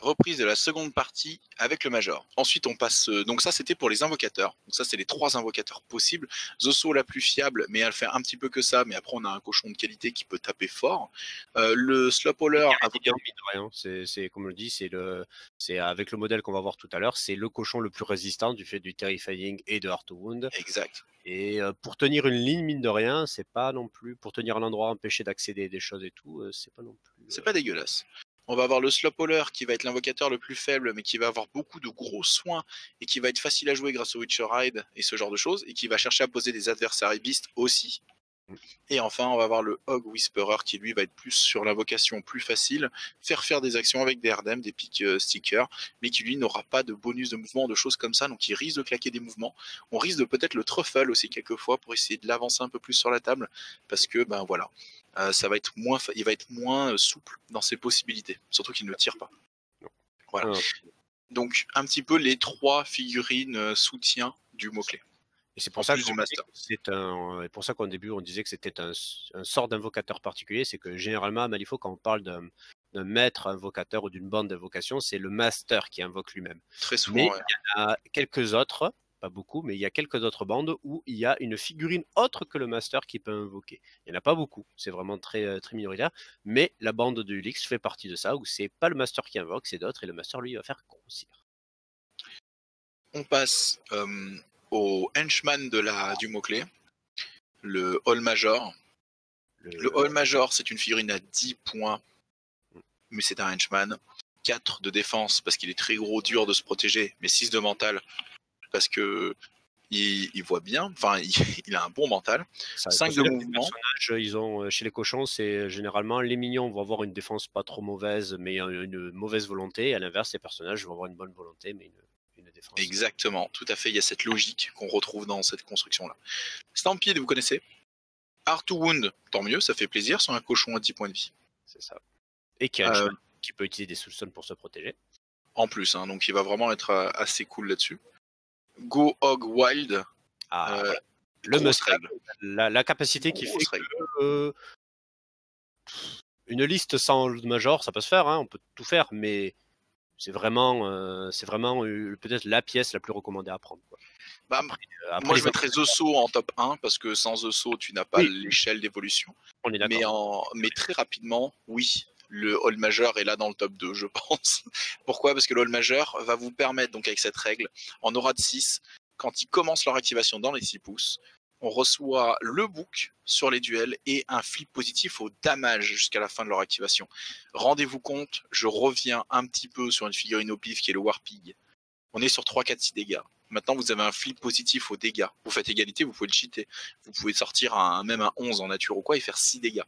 reprise de la seconde partie avec le Major. Ensuite, on passe. Donc, ça, c'était pour les invocateurs. Donc, ça, c'est les 3 invocateurs possibles. Zosso, la plus fiable, mais elle fait un petit peu que ça. Mais après, on a un cochon de qualité qui peut taper fort. Le Slowpoller. Mine de rien, c'est comme on le dit, c'est avec le modèle qu'on va voir tout à l'heure, c'est le cochon le plus résistant du fait du Terrifying et de Heart to Wound. Exact. Et pour tenir une ligne, mine de rien, c'est pas non plus. Pour tenir un endroit, empêcher d'accéder à des choses et tout, c'est pas non plus. C'est pas dégueulasse. On va avoir le Slowpoller qui va être l'invocateur le plus faible, mais qui va avoir beaucoup de gros soins et qui va être facile à jouer grâce au Witcher Ride et ce genre de choses, et qui va chercher à poser des adversaires beast aussi. Et enfin, on va avoir le Hog Whisperer qui lui va être plus sur l'invocation plus facile, faire des actions avec des RDM, des pics stickers, mais qui lui n'aura pas de bonus de mouvement, de choses comme ça, donc il risque de claquer des mouvements. On risque de peut-être le truffle aussi quelquefois pour essayer de l'avancer un peu plus sur la table, parce que ben voilà, ça va être il va être moins souple dans ses possibilités, surtout qu'il ne tire pas. Voilà. Donc un petit peu les 3 figurines soutien du mot-clé. Et c'est pour ça pour ça qu'au début on disait que c'était un sort d'invocateur particulier, c'est que généralement à Malifaux, quand on parle d'un maître invocateur ou d'une bande d'invocation, c'est le master qui invoque lui-même. Très souvent, mais ouais. il y en a quelques autres, pas beaucoup, mais il y a quelques autres bandes où il y a une figurine autre que le master qui peut invoquer. Il n'y en a pas beaucoup, c'est vraiment très, très minoritaire, mais la bande de Ulix fait partie de ça, où c'est pas le master qui invoque, c'est d'autres, et le master lui va faire grossir. On passe au henchman du mot-clé, le All Major. Le All Major, c'est une figurine à 10 points, mais c'est un henchman. 4 de défense parce qu'il est très gros, dur de se protéger, mais 6 de mental parce que il voit bien, enfin il a un bon mental. 5 de mouvement. Ils ont, chez les cochons, c'est généralement les mignons vont avoir une défense pas trop mauvaise, mais une mauvaise volonté. À l'inverse, les personnages vont avoir une bonne volonté, mais une défense. Exactement, tout à fait. Il y a cette logique qu'on retrouve dans cette construction-là. Stampede, vous connaissez. Heart to Wound, tant mieux, ça fait plaisir sur un cochon à 10 points de vie. C'est ça. Et qui peut utiliser des soulstones pour se protéger. En plus, hein, donc il va vraiment être assez cool là-dessus. Go Hog Wild. Le must règle. La capacité qui fait que une liste sans Major, ça peut se faire, hein, on peut tout faire, mais c'est vraiment peut-être la pièce la plus recommandée à prendre, quoi. Bah, après, moi je mettrais Zosso en top 1 parce que sans Zosso tu n'as pas l'échelle d'évolution. On est d'accord. Mais très rapidement, oui, le All Major est là dans le top 2, je pense. Pourquoi? Parce que le All Major va vous permettre, donc avec cette règle, en aura de 6, quand ils commencent leur activation dans les 6 pouces, on reçoit le book sur les duels et un flip positif au damage jusqu'à la fin de leur activation. Rendez-vous compte, je reviens un petit peu sur une figurine au pif qui est le Warpig. On est sur 3, 4, 6 dégâts. Maintenant, vous avez un flip positif aux dégâts. Vous faites égalité, vous pouvez le cheater. Vous pouvez sortir même un 11 en nature ou quoi et faire 6 dégâts.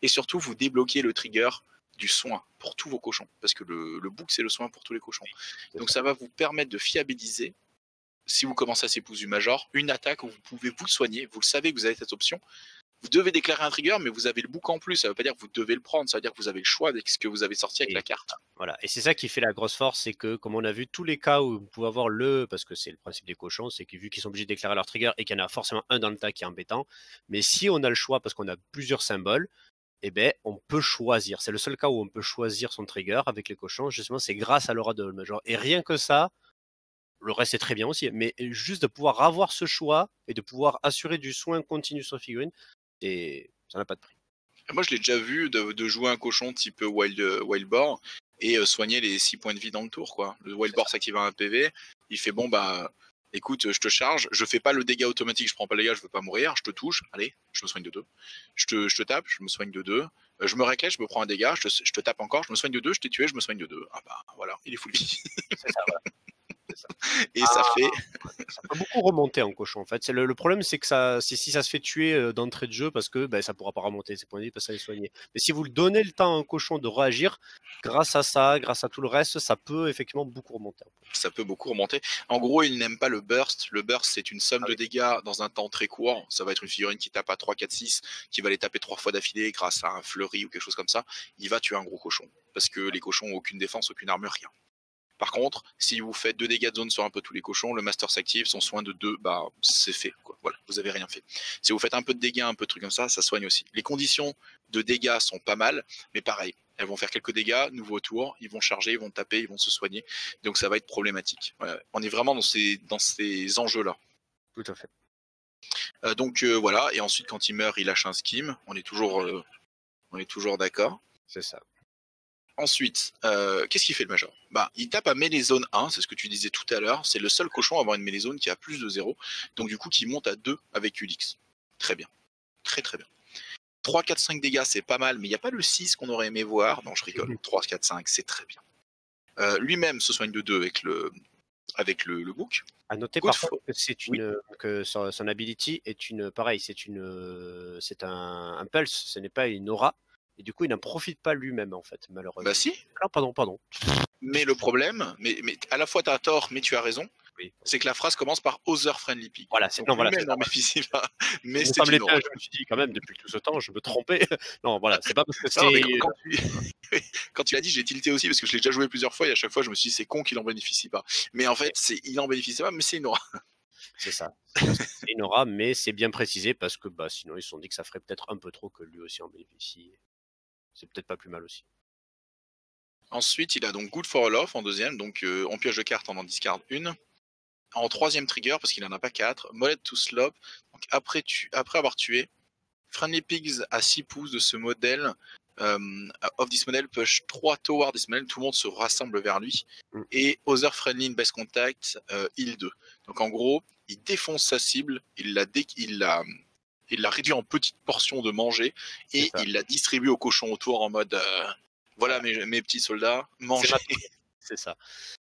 Et surtout, vous débloquez le trigger du soin pour tous vos cochons. Parce que le book, c'est le soin pour tous les cochons. Donc ça va vous permettre de fiabiliser, si vous commencez à s'épouser du Major, une attaque où vous pouvez vous soigner. Vous le savez que vous avez cette option. Vous devez déclarer un trigger, mais vous avez le book en plus. Ça ne veut pas dire que vous devez le prendre, ça veut dire que vous avez le choix avec ce que vous avez sorti avec la carte. Voilà, et c'est ça qui fait la grosse force, c'est que, comme on a vu, tous les cas où vous pouvez avoir parce que c'est le principe des cochons, c'est que vu qu'ils sont obligés de déclarer leur trigger et qu'il y en a forcément un dans le tas qui est embêtant, mais si on a le choix parce qu'on a plusieurs symboles, eh ben, on peut choisir. C'est le seul cas où on peut choisir son trigger avec les cochons, justement, c'est grâce à l'aura de Major. Et rien que ça, le reste est très bien aussi, mais juste de pouvoir avoir ce choix et de pouvoir assurer du soin continu sur figurine, ça n'a pas de prix. Moi, je l'ai déjà vu de jouer un cochon type Wild Boar et soigner les 6 points de vie dans le tour, quoi. Le Wild Boar s'active à un PV, il fait bon, bah, écoute, je te charge, je fais pas le dégât automatique, je prends pas le dégât, je veux pas mourir, je te touche, allez, je me soigne de 2. Je te tape, je me soigne de 2. Je me réclèche, je me prends un dégât, je te tape encore, je me soigne de 2, je t'ai tué, je me soigne de 2. Ah bah, voilà, il est full vie. C'est ça, voilà. Et ça fait. Ça peut beaucoup remonter en cochon en fait. Le problème c'est que si ça se fait tuer d'entrée de jeu parce que ça pourra pas remonter ses points de vie parce que ça les soigner. Mais si vous le donnez le temps à un cochon de réagir, grâce à ça, grâce à tout le reste, ça peut effectivement beaucoup remonter. Ça peut beaucoup remonter. En gros, il n'aime pas le burst. Le burst, c'est une somme de dégâts dans un temps très court. Ça va être une figurine qui tape à 3, 4, 6, qui va les taper 3 fois d'affilée grâce à un fleury ou quelque chose comme ça. Il va tuer un gros cochon. Parce que les cochons n'ont aucune défense, aucune armure, rien. Par contre, si vous faites 2 dégâts de zone sur un peu tous les cochons, le master s'active, son soin de 2, bah c'est fait, quoi. Voilà, vous avez rien fait. Si vous faites un peu de dégâts, un peu de trucs comme ça soigne aussi. Les conditions de dégâts sont pas mal, mais pareil, elles vont faire quelques dégâts, nouveau tour, ils vont charger, ils vont taper, ils vont se soigner. Donc ça va être problématique. Ouais, on est vraiment dans ces enjeux-là. Tout à fait. Donc voilà, et ensuite quand il meurt, il lâche un skim. On est toujours d'accord. C'est ça. Ensuite, qu'est-ce qu'il fait le Major? Bah, il tape à mêlée zone 1, c'est ce que tu disais tout à l'heure. C'est le seul cochon à avoir une mêlée zone qui a plus de 0. Donc du coup, qui monte à 2 avec Ulix. Très bien. Très très bien. 3, 4, 5 dégâts, c'est pas mal, mais il n'y a pas le 6 qu'on aurait aimé voir. Non, je rigole. 3, 4, 5, c'est très bien. Lui-même se soigne de 2 avec le book. À noter par contre que c'est que son ability est pareil, c'est un pulse, ce n'est pas une aura, et du coup il n'en profite pas lui-même en fait, malheureusement. Bah si. Alors pardon. Mais le problème, mais à la fois tu as tort, mais tu as raison. Oui. C'est que la phrase commence par Other Friendly Pig. Voilà, c'est non, voilà, c'est non, mais mais c'est une aura. Je me suis dit quand même depuis tout ce temps, je me trompais. Non, voilà, c'est pas parce que c'est. Quand tu l'as dit, j'ai tilté aussi parce que je l'ai déjà joué plusieurs fois et à chaque fois je me suis dit c'est con qu'il en bénéficie pas. Mais en fait, il en bénéficie pas, mais c'est une aura. C'est ça. C'est une aura, mais c'est bien précisé parce que sinon ils se sont dit que ça ferait peut-être un peu trop que lui aussi en bénéficie. C'est peut-être pas plus mal aussi. Ensuite, il a donc Good for All Off en deuxième, donc on pioche de cartes, on en discard une. En troisième trigger, parce qu'il n'en a pas 4, Mollet to Slop. Donc après avoir tué, Friendly Pigs à 6 pouces de ce modèle, of this model, push 3 toward this model, tout le monde se rassemble vers lui. Et Other Friendly in Base Contact, heal 2. Donc en gros, il défonce sa cible, il la réduit en petites portions de manger, et il la distribue aux cochons autour en mode voilà mes petits soldats, mangez. C'est ça.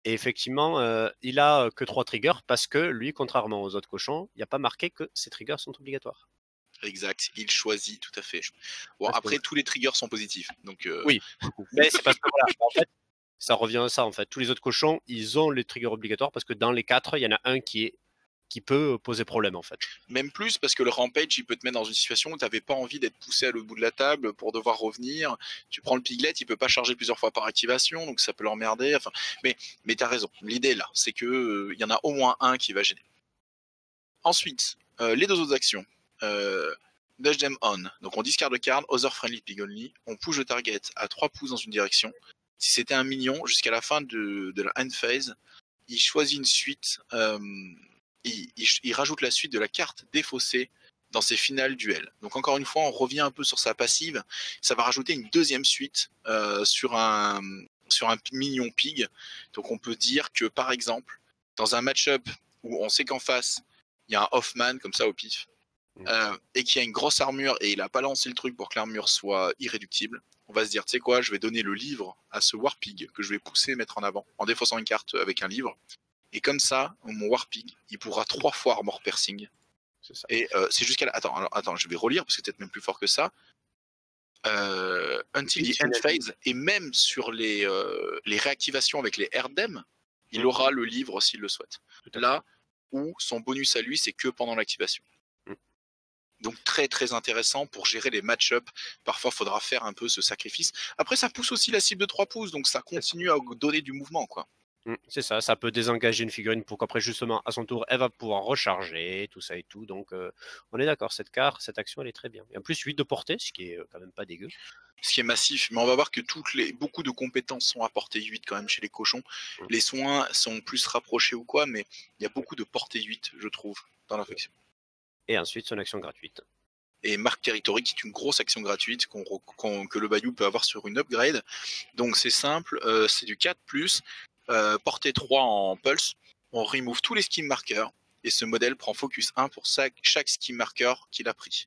Et effectivement, il a que 3 triggers parce que lui, contrairement aux autres cochons, il n'y a pas marqué que ces triggers sont obligatoires. Exact, il choisit, tout à fait. Bon, après, tous les triggers sont positifs. Donc, oui, mais c'est parce que voilà, en fait, ça revient à ça. En fait, tous les autres cochons, ils ont les triggers obligatoires parce que dans les 4, il y en a un qui peut poser problème en fait. Même plus parce que le rampage, il peut te mettre dans une situation où tu n'avais pas envie d'être poussé à l'autre bout de la table pour devoir revenir. Tu prends le piglet, il peut pas charger plusieurs fois par activation, donc ça peut l'emmerder. Enfin, mais tu as raison. L'idée là, c'est que il y en a au moins un qui va gêner. Ensuite, les deux autres actions. Dash them on. Donc on discard le card, Other Friendly Pig Only. On push le target à 3 pouces dans une direction. Si c'était un minion, jusqu'à la fin de la end phase, il choisit une suite. Il rajoute la suite de la carte défaussée dans ses finales duels. Donc encore une fois, on revient un peu sur sa passive. Ça va rajouter une deuxième suite sur un minion pig. Donc on peut dire que par exemple, dans un match-up où on sait qu'en face, il y a un Hoffman comme ça au pif, et qu'il y a une grosse armure et il n'a pas lancé le truc pour que l'armure soit irréductible, on va se dire, tu sais quoi, je vais donner le livre à ce Warpig que je vais pousser mettre en avant en défaussant une carte avec un livre. Et comme ça, mon Warpig, il pourra 3 fois Armor Piercing. C'est ça. Et c'est jusqu'à la... Attends, je vais relire parce que c'est peut-être même plus fort que ça. Until the end phase, et même sur les réactivations avec les Erdem, il aura le livre s'il le souhaite. Là où son bonus à lui, c'est que pendant l'activation. Donc très très intéressant pour gérer les match-up. Parfois, il faudra faire un peu ce sacrifice. Après, ça pousse aussi la cible de 3 pouces, donc ça continue à donner du mouvement, quoi. C'est ça, ça peut désengager une figurine pour qu'après, justement, à son tour, elle va pouvoir recharger, tout ça et tout. Donc, on est d'accord, cette action, elle est très bien. Et en plus, 8 de portée, ce qui est quand même pas dégueu. Ce qui est massif, mais on va voir que beaucoup de compétences sont à portée 8 quand même chez les cochons. Les soins sont plus rapprochés ou quoi, mais il y a beaucoup de portée 8, je trouve, dans l'affection. Et ensuite, son action gratuite. Et Marque Territory, qui est une grosse action gratuite que le Bayou peut avoir sur une upgrade. Donc c'est simple, c'est du 4+, portée 3 en pulse. On remove tous les skim markers, et ce modèle prend focus 1 pour chaque skim marker qu'il a pris.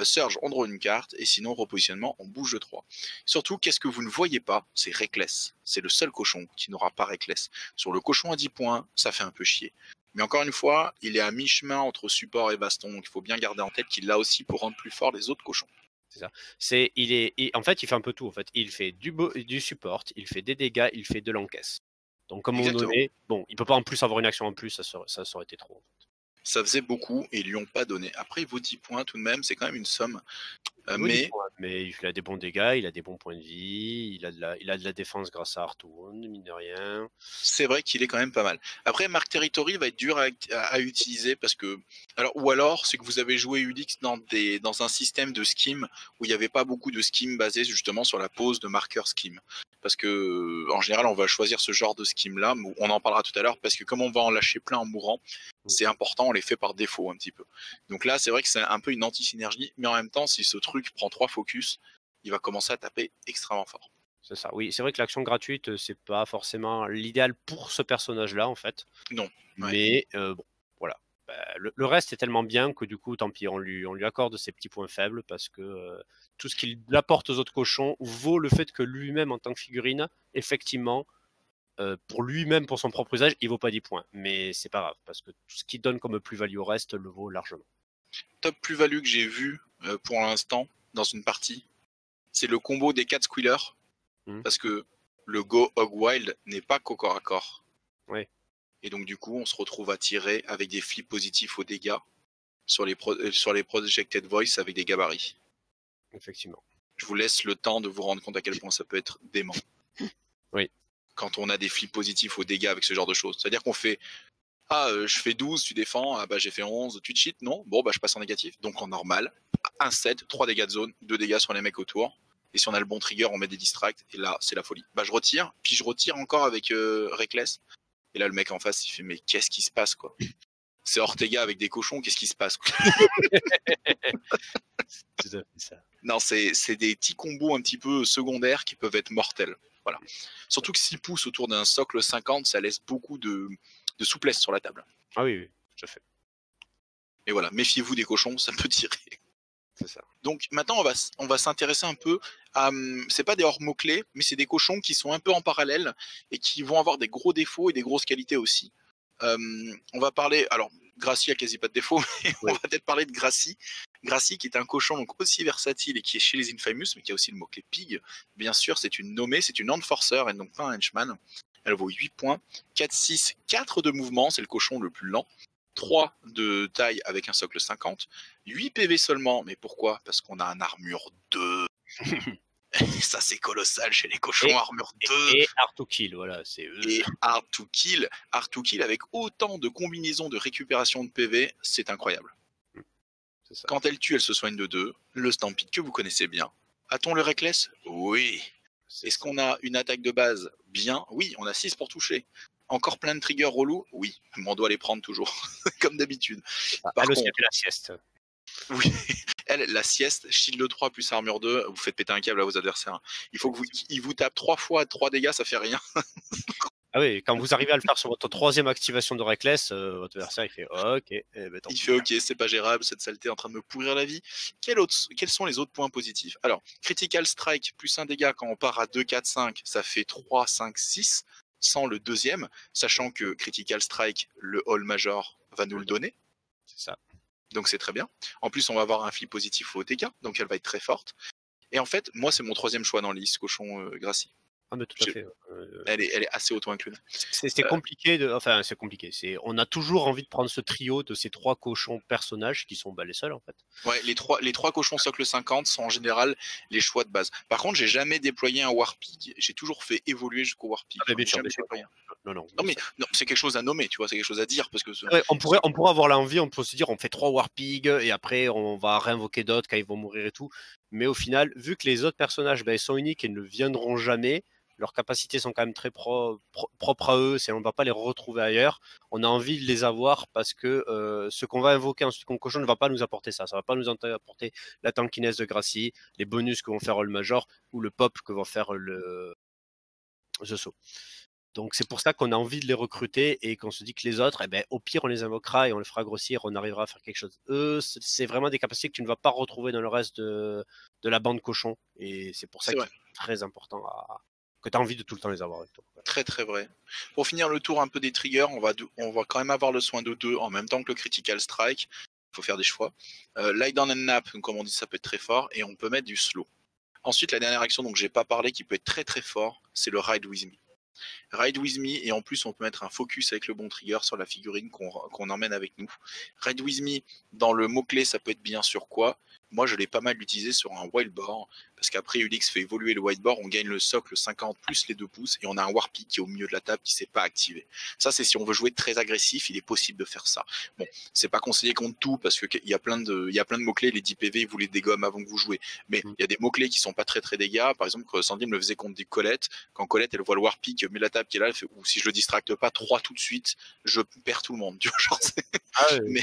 Surge, on draw une carte, et sinon, repositionnement, on bouge de 3. Surtout, qu'est-ce que vous ne voyez pas? C'est Reckless. C'est le seul cochon qui n'aura pas Reckless. Sur le cochon à 10 points, ça fait un peu chier. Mais encore une fois, il est à mi-chemin entre support et baston, donc il faut bien garder en tête qu'il l'a aussi pour rendre plus fort les autres cochons. C'est ça. En fait, il fait un peu tout. En fait, il fait du support, il fait des dégâts, il fait de l'encaisse. Donc, comme on donnait, bon, il peut pas en plus avoir une action en plus, ça aurait été trop. En fait. Ça faisait beaucoup et ils lui ont pas donné. Après, il vaut 10 points tout de même, c'est quand même une somme. Il vaut 10 Mais points, mais il a des bons dégâts, il a des bons points de vie, il a de la défense grâce à Heartwound, mine de rien. c'est vrai qu'il est quand même pas mal. Après, Mark Territory va être dur à utiliser parce que. Ou alors, c'est que vous avez joué Ulix dans un système de scheme où il n'y avait pas beaucoup de schemes basés justement sur la pose de marqueur scheme. Parce que, en général, on va choisir ce genre de scheme-là. On en parlera tout à l'heure parce que comme on va en lâcher plein en mourant, c'est important, on les fait par défaut un petit peu. Donc là, c'est vrai que c'est un peu une anti-synergie, mais en même temps, si ce truc prend 3 focus, il va commencer à taper extrêmement fort. C'est ça, oui. C'est vrai que l'action gratuite, c'est pas forcément l'idéal pour ce personnage-là, en fait. Non. Ouais. Mais bon, voilà. Bah, le reste est tellement bien que du coup, tant pis, on lui accorde ses petits points faibles parce que tout ce qu'il apporte aux autres cochons vaut le fait que lui-même, en tant que figurine, effectivement, pour lui-même, pour son propre usage, il vaut pas 10 points. Mais c'est pas grave, parce que tout ce qu'il donne comme plus-value au reste le vaut largement. Top plus-value que j'ai vu pour l'instant dans une partie, c'est le combo des 4 squealers. Parce que le Go Hog Wild n'est pas qu'au corps à corps. Oui. Et donc du coup, on se retrouve à tirer avec des flips positifs aux dégâts sur les Projected Voice avec des gabarits. Effectivement. Je vous laisse le temps de vous rendre compte à quel point ça peut être dément. Oui. Quand on a des flips positifs aux dégâts avec ce genre de choses. C'est-à-dire qu'on fait je fais 12, tu défends, j'ai fait 11, tu cheat, non, bon je passe en négatif. Donc en normal, 1 set, 3 dégâts de zone, 2 dégâts sur les mecs autour. Et si on a le bon trigger, on met des distracts. Et là, c'est la folie. Je retire, puis je retire encore avec Reckless. Et là, le mec en face, il fait mais qu'est-ce qui se passe quoi? C'est Ortega avec des cochons, qu'est-ce qui se passe quoi? Tout à fait ça. Non, c'est des petits combos un petit peu secondaires qui peuvent être mortels. Voilà. Surtout que 6 pouces autour d'un socle 50, ça laisse beaucoup de souplesse sur la table. Ah oui, tout à fait. Et voilà, méfiez-vous des cochons, ça peut tirer. C'est ça. Donc maintenant, on va s'intéresser un peu à. C'est pas des hors mots-clés, mais c'est des cochons qui sont un peu en parallèle et qui vont avoir des gros défauts et des grosses qualités aussi. On va parler. Alors, Gracie a quasi pas de défaut, mais on va peut-être parler de Gracie. Gracie, qui est un cochon donc aussi versatile et qui est chez les Infamous, mais qui a aussi le mot-clé Pig. Bien sûr, c'est une nommée, c'est une Enforcer et donc pas un henchman. Elle vaut 8 points, 4, 6, 4 de mouvement, c'est le cochon le plus lent. 3 de taille avec un socle 50, 8 PV seulement, mais pourquoi? Parce qu'on a un armure 2. Ça c'est colossal chez les cochons, armure 2. Et hard to kill, voilà. Et hard to kill avec autant de combinaisons de récupération de PV, c'est incroyable. C'est ça. Quand elle tue, elle se soigne de 2. Le Stampede que vous connaissez bien. A-t-on le Reckless? Oui. Est-ce qu'on a une attaque de base? Bien. Oui, on a 6 pour toucher. Encore plein de triggers relous? Oui, mais on doit les prendre toujours, comme d'habitude. Elle aussi fait la sieste. Oui, elle, la sieste, shield 3 plus armure 2, vous faites péter un câble à vos adversaires. Il faut qu'il vous tape 3 fois 3 dégâts, ça fait rien. Ah oui, quand vous arrivez à le faire sur votre 3e activation de Reckless, votre adversaire il fait OK. Il fait OK, c'est pas gérable, cette saleté est en train de me pourrir la vie. Quels sont les autres points positifs? Alors, Critical Strike plus 1 dégât quand on part à 2, 4, 5, ça fait 3, 5, 6, sans le deuxième, sachant que Critical Strike, le All Major, va nous le donner. C'est ça. Donc c'est très bien. En plus, on va avoir un flip positif au TK, donc elle va être très forte. Et en fait, moi, c'est mon 3e choix dans l'liste, cochon Gracie. Ah mais tout à fait. Elle est assez auto-incluse. C'est compliqué enfin c'est compliqué. On a toujours envie de prendre ce trio de ces 3 cochons personnages qui sont les seuls en fait. Ouais, les trois cochons socle 50 sont en général les choix de base. Par contre, j'ai jamais déployé un Warpig. J'ai toujours fait évoluer jusqu'au Warpig. Ah, bien sûr. Non, mais non, c'est quelque chose à nommer, tu vois, c'est quelque chose à dire parce que. Ouais, on pourrait avoir l'envie, on peut se dire on fait 3 Warpig et après on va réinvoquer d'autres quand ils vont mourir et tout. Mais au final, vu que les autres personnages sont uniques et ne viendront jamais, leurs capacités sont quand même très propres à eux, on ne va pas les retrouver ailleurs. On a envie de les avoir parce que ce qu'on va invoquer ensuite comme cochon ne va pas nous apporter ça. Ça ne va pas nous apporter la tankiness de Gracie, les bonus que vont faire All Major ou le pop que va faire le The Saw. Donc c'est pour ça qu'on a envie de les recruter et qu'on se dit que les autres, au pire on les invoquera et on les fera grossir, on arrivera à faire quelque chose. Eux, c'est vraiment des capacités que tu ne vas pas retrouver dans le reste de la bande cochon. Et c'est pour ça qu'il est très important que tu as envie de tout le temps les avoir avec toi. Très très vrai. Pour finir le tour un peu des triggers, on va quand même avoir le soin de 2 en même temps que le Critical Strike. Il faut faire des choix. Lie Down and Nap, comme on dit, ça peut être très fort. Et on peut mettre du slow. Ensuite, la dernière action dont j'ai pas parlé qui peut être très très fort, c'est le Ride With Me. Ride With Me, et en plus on peut mettre un focus avec le bon trigger sur la figurine qu'on emmène avec nous. Ride With Me, dans le mot-clé, ça peut être bien sur quoi? Moi, je l'ai pas mal utilisé sur un Wildboar, parce qu'après Ulix fait évoluer le Wildboar, on gagne le socle 50 plus les 2 pouces, et on a un Warpig qui est au milieu de la table qui s'est pas activé. Ça, c'est si on veut jouer très agressif, il est possible de faire ça. Bon, c'est pas conseillé contre tout, parce qu'il y a plein de mots-clés, les 10 PV, vous les dégomment avant que vous jouez. Mais il y a des mots-clés qui sont pas très très dégâts. Par exemple, Sandy me le faisait contre des Colette. Quand Colette, elle voit le Warpig, met la table qui est là, elle fait, ou si je le distracte pas 3 tout de suite, je perds tout le monde. Tu vois, genre, Ah ouais, mais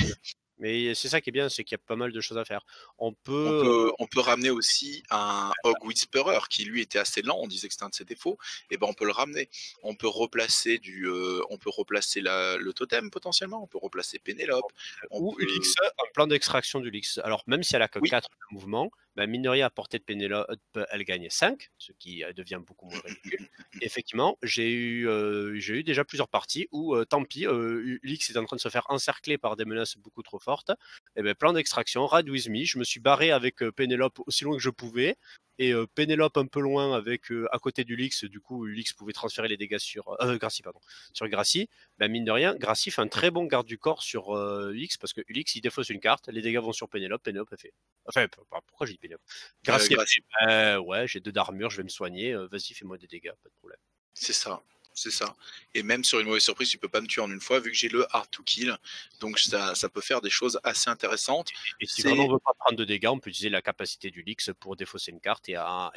mais c'est ça qui est bien, c'est qu'il y a pas mal de choses à faire. On on peut, peut, on peut ramener aussi un Hog Whisperer qui lui était assez lent, on disait que c'était un de ses défauts, et ben on peut le ramener. On peut replacer le totem potentiellement, on peut replacer Pénélope, on ou peut. Ulix, un plan d'extraction d'Ulix. Alors même si elle a que Oui, 4 mouvements, bah, mine de rien, à portée de Pénélope, elle gagne 5, ce qui devient beaucoup moins ridicule. Et effectivement, j'ai eu déjà plusieurs parties où, tant pis, Ulix est en train de se faire encercler par des menaces beaucoup trop fortes. Et ben, plan d'extraction, Ride with me, je me suis barré avec Pénélope aussi loin que je pouvais. Et Pénélope un peu loin avec à côté d'Ulix, du coup Ulix pouvait transférer les dégâts sur Gracie, pardon, sur Gracie. Ben, mine de rien, Gracie fait un très bon garde du corps sur Ulix parce que Ulix il défausse une carte, les dégâts vont sur Pénélope, Pénélope elle fait. Enfin, pourquoi j'ai dit Pénélope? Gracie, elle Gracie. fait, ouais, j'ai 2 d'armure, je vais me soigner, vas-y, fais-moi des dégâts, pas de problème. C'est ça, c'est ça. Et même sur une mauvaise surprise, tu peux pas me tuer en une fois vu que j'ai le hard to kill. Donc ça peut faire des choses assez intéressantes. Et si vraiment C'est on veut pas prendre de dégâts, on peut utiliser la capacité d'Ulix pour défausser une carte et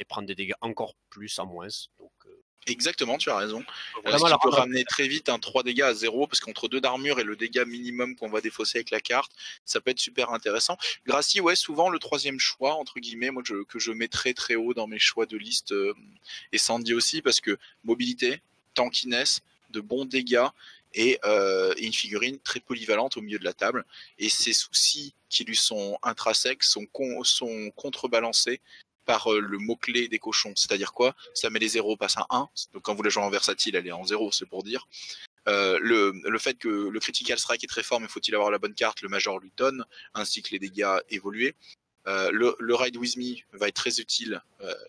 prendre des dégâts encore plus en moins. Donc, exactement, tu as raison. Ce vraiment la qui peut rendre. ramener très vite un 3 dégâts à 0, parce qu'entre 2 d'armure et le dégât minimum qu'on va défausser avec la carte, ça peut être super intéressant. Gracie, ouais, souvent le troisième choix, entre guillemets, moi que je mets très très haut dans mes choix de liste, et Sandy aussi, parce que mobilité, tankiness, de bons dégâts, et une figurine très polyvalente au milieu de la table. Et ses soucis qui lui sont intrinsèques sont contrebalancés par le mot-clé des cochons. C'est-à-dire quoi? Ça met les 0 passe à 1. Donc quand vous la jouez en versatile, elle est en 0, c'est pour dire. Le fait que le critical strike est très fort, mais faut-il avoir la bonne carte, le major lui donne, ainsi que les dégâts évolués. Le ride with me va être très utile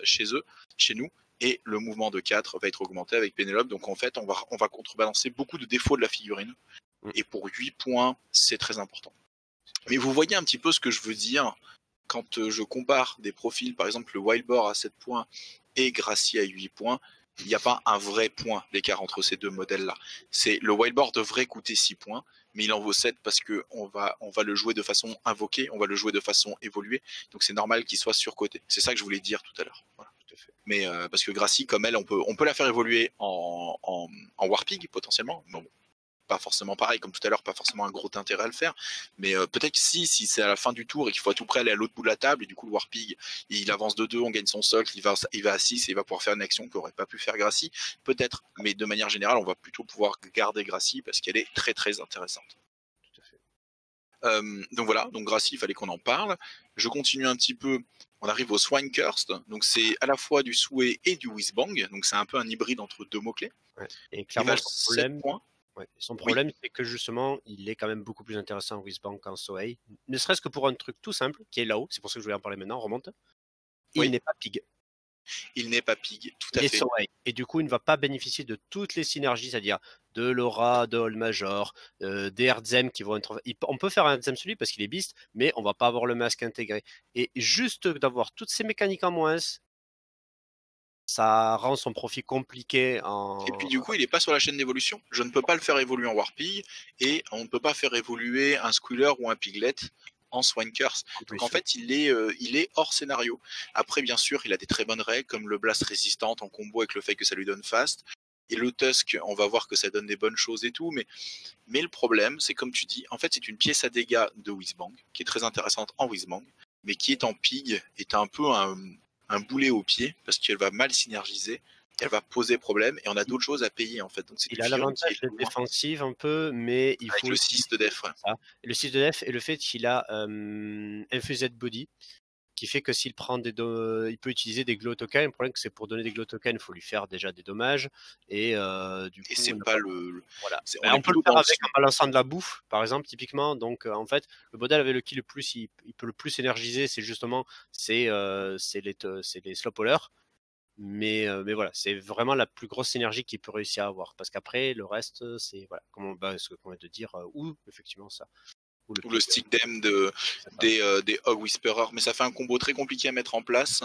chez nous, et le mouvement de 4 va être augmenté avec Pénélope. Donc en fait, on va contrebalancer beaucoup de défauts de la figurine. Et pour 8 points, c'est très important. Mais vous voyez un petit peu ce que je veux dire quand je compare des profils, par exemple le Wildboar à 7 points et Gracie à 8 points. Il n'y a pas un vrai point d'écart entre ces deux modèles-là. Le Wildboar devrait coûter 6 points, mais il en vaut 7 parce qu'on va le jouer de façon invoquée, on va le jouer de façon évoluée, donc c'est normal qu'il soit surcoté. C'est ça que je voulais dire tout à l'heure. Voilà. Mais parce que Gracie, comme elle, on peut la faire évoluer en Warpig potentiellement. Bon, pas forcément pareil comme tout à l'heure, pas forcément un gros intérêt à le faire, mais peut-être si c'est à la fin du tour et qu'il faut à tout près aller à l'autre bout de la table, et du coup le Warpig il avance de 2, on gagne son socle, il va à 6 et il va pouvoir faire une action qu'aurait pas pu faire Gracie, peut-être, mais de manière générale on va plutôt pouvoir garder Gracie parce qu'elle est très très intéressante. Tout à fait. Donc voilà, donc Gracie, il fallait qu'on en parle. Je continue un petit peu, on arrive au Swinecurst, donc c'est à la fois du Souhait et du Whizbang, donc c'est un peu un hybride entre deux mots-clés. Ouais. Et Il clairement, valent 7 points. ouais, son Oui, problème, c'est que justement, il est quand même beaucoup plus intéressant en Wisbank qu'en Soleil. Ne serait-ce que pour un truc tout simple, qui est là-haut, c'est pour ça que je voulais en parler maintenant, on remonte. Il oui, n'est pas pig, il n'est pas pig, tout il à est fait. Soleil. Et du coup, il ne va pas bénéficier de toutes les synergies, c'est-à-dire de l'aura, de All Major, des Herdzem qui vont être. On peut faire un Herdzem sur lui parce qu'il est beast, mais on va pas avoir le masque intégré. Et juste d'avoir toutes ces mécaniques en moins, ça rend son profit compliqué Et puis en. du coup, il n'est pas sur la chaîne d'évolution. Je ne peux pas le faire évoluer en Warpig, et on ne peut pas faire évoluer un Squealer ou un Piglet en Swankers. En Donc plus, en oui. fait, il est hors scénario. Après, bien sûr, il a des très bonnes règles, comme le Blast résistante en combo avec le fait que ça lui donne fast. Et le Tusk, on va voir que ça donne des bonnes choses et tout, mais le problème, c'est comme tu dis, en fait, c'est une pièce à dégâts de Whizbang, qui est très intéressante en Whizbang, mais qui est en Pig, est un peu un boulet au pied, parce qu'elle va mal synergiser, elle va poser problème, et on a d'autres choses à payer, en fait. Donc c'est Il une a figurine qui l'avantage est d'être loin, défensive un peu, mais il avec faut le aussi 6 de def. ça. Et le 6 de def et le fait qu'il a Infused Body, qui fait que s'il prend il peut utiliser des glow tokens. Le problème, c'est que pour donner des glow tokens, il faut lui faire déjà des dommages. Et du Et coup, c'est on n'a pas pas. le. Voilà. On est On peut le plutôt faire dans le avec en balançant de la bouffe, par exemple, typiquement. Donc, en fait, le modèle avec lequel il peut le plus énergiser, c'est justement c'est les slow pollers. Mais voilà, c'est vraiment la plus grosse synergie qu'il peut réussir à avoir. Parce qu'après, le reste, c'est voilà, comment on va te dire où effectivement ça. Ou le Ou le pig, stick dem je sais pas. des Hog Whisperers, mais ça fait un combo très compliqué à mettre en place,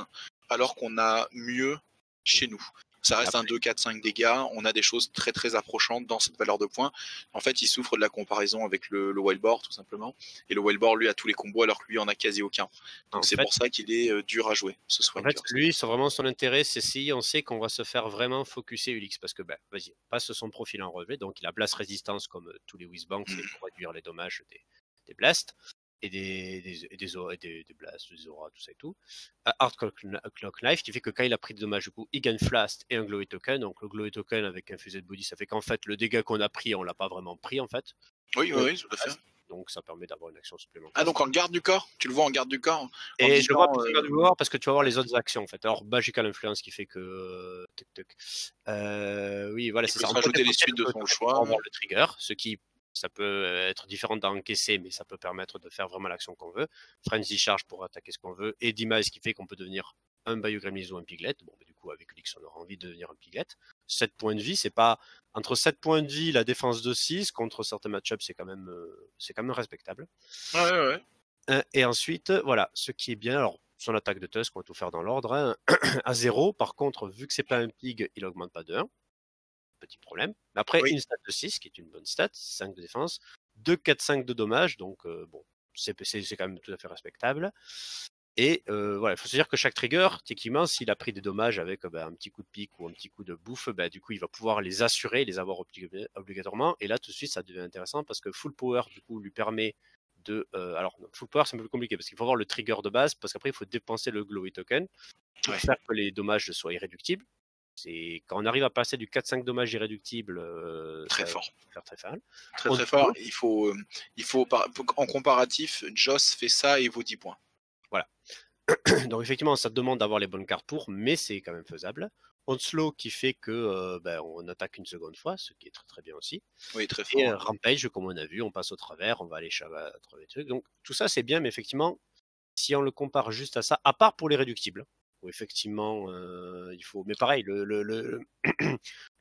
alors qu'on a mieux chez nous. Ça Et reste un après 2, 4, 5 dégâts, on a des choses très très approchantes dans cette valeur de points. En fait, il souffre de la comparaison avec le Wild Boar, tout simplement. Et le Wild Boar, lui, a tous les combos, alors que lui, en a quasi aucun. Donc en c'est fait pour ça qu'il est dur à jouer, ce En fait, Swankers. lui, c'est vraiment son intérêt, c'est si on sait qu'on va se faire vraiment focuser Ulix, parce que, ben, vas-y, passe son profil en relevé, donc il a Blast Résistance comme tous les Whizbangs, c'est pour réduire les dommages des Blasts, et des Blasts, des Auras, tout ça et tout. Hard Clock Knife, qui fait que quand il a pris des dommages, du coup, il gagne Flast et un Glowy Token, donc le Glowy Token avec Infused Body, ça fait qu'en fait, le dégât qu'on a pris, on l'a pas vraiment pris, en fait. Oui, oui, oui, tout à fait. Donc ça permet d'avoir une action supplémentaire. Ah, donc en garde du corps? Tu le vois en garde du corps? Et je le vois disant, plus en garde du corps parce que tu vas voir les autres actions en fait. Alors Magical Influence qui fait que oui, voilà, il c'est peut ça. se En rajouter les potentiel, suites de tu son peux choix. avoir le trigger, ce qui ça peut être différent d'encaisser, mais ça peut permettre de faire vraiment l'action qu'on veut. Frenzy Charge pour attaquer ce qu'on veut. Et Demise qui fait qu'on peut devenir un Bayou Gremlins ou un Piglet. Bon, bah, du coup, avec Ulix, on aura envie de devenir un Piglet. 7 points de vie, c'est pas. Entre 7 points de vie, la défense de 6, contre certains match-ups, c'est quand même respectable. Ouais, ouais. Et ensuite, voilà, ce qui est bien, alors son attaque de Tusk, on va tout faire dans l'ordre, hein, à 0. Par contre, vu que c'est pas un pig, il augmente pas de 1. Petit problème. Mais après, Oui. une stat de 6, qui est une bonne stat, 5 de défense, 2, 4, 5 de dommages, donc bon, c'est quand même tout à fait respectable. Et voilà, il faut se dire que chaque trigger, techniquement, s'il a pris des dommages avec un petit coup de pique ou un petit coup de bouffe, du coup, il va pouvoir les assurer, les avoir obligatoirement. Et là, tout de suite, ça devient intéressant parce que Full Power, du coup, lui permet de. Alors, Full Power, c'est un peu plus compliqué parce qu'il faut avoir le trigger de base, parce qu'après, il faut dépenser le Glowy Token pour Ouais. faire que les dommages soient irréductibles. Quand on arrive à passer du 4-5 dommages irréductibles, Très ça va fort. faire très mal. Très très fort. Il faut en comparatif, Joss fait ça et il vaut 10 points. Voilà. Donc effectivement, ça demande d'avoir les bonnes cartes pour, mais c'est quand même faisable. Onslow qui fait que on attaque une seconde fois, ce qui est très très bien aussi. Oui, très Et fort. Rampage, comme on a vu, on passe au travers, on va aller abattre les trucs. Donc tout ça c'est bien, mais effectivement, si on le compare juste à ça, à part pour les réductibles, où effectivement il faut. Mais pareil,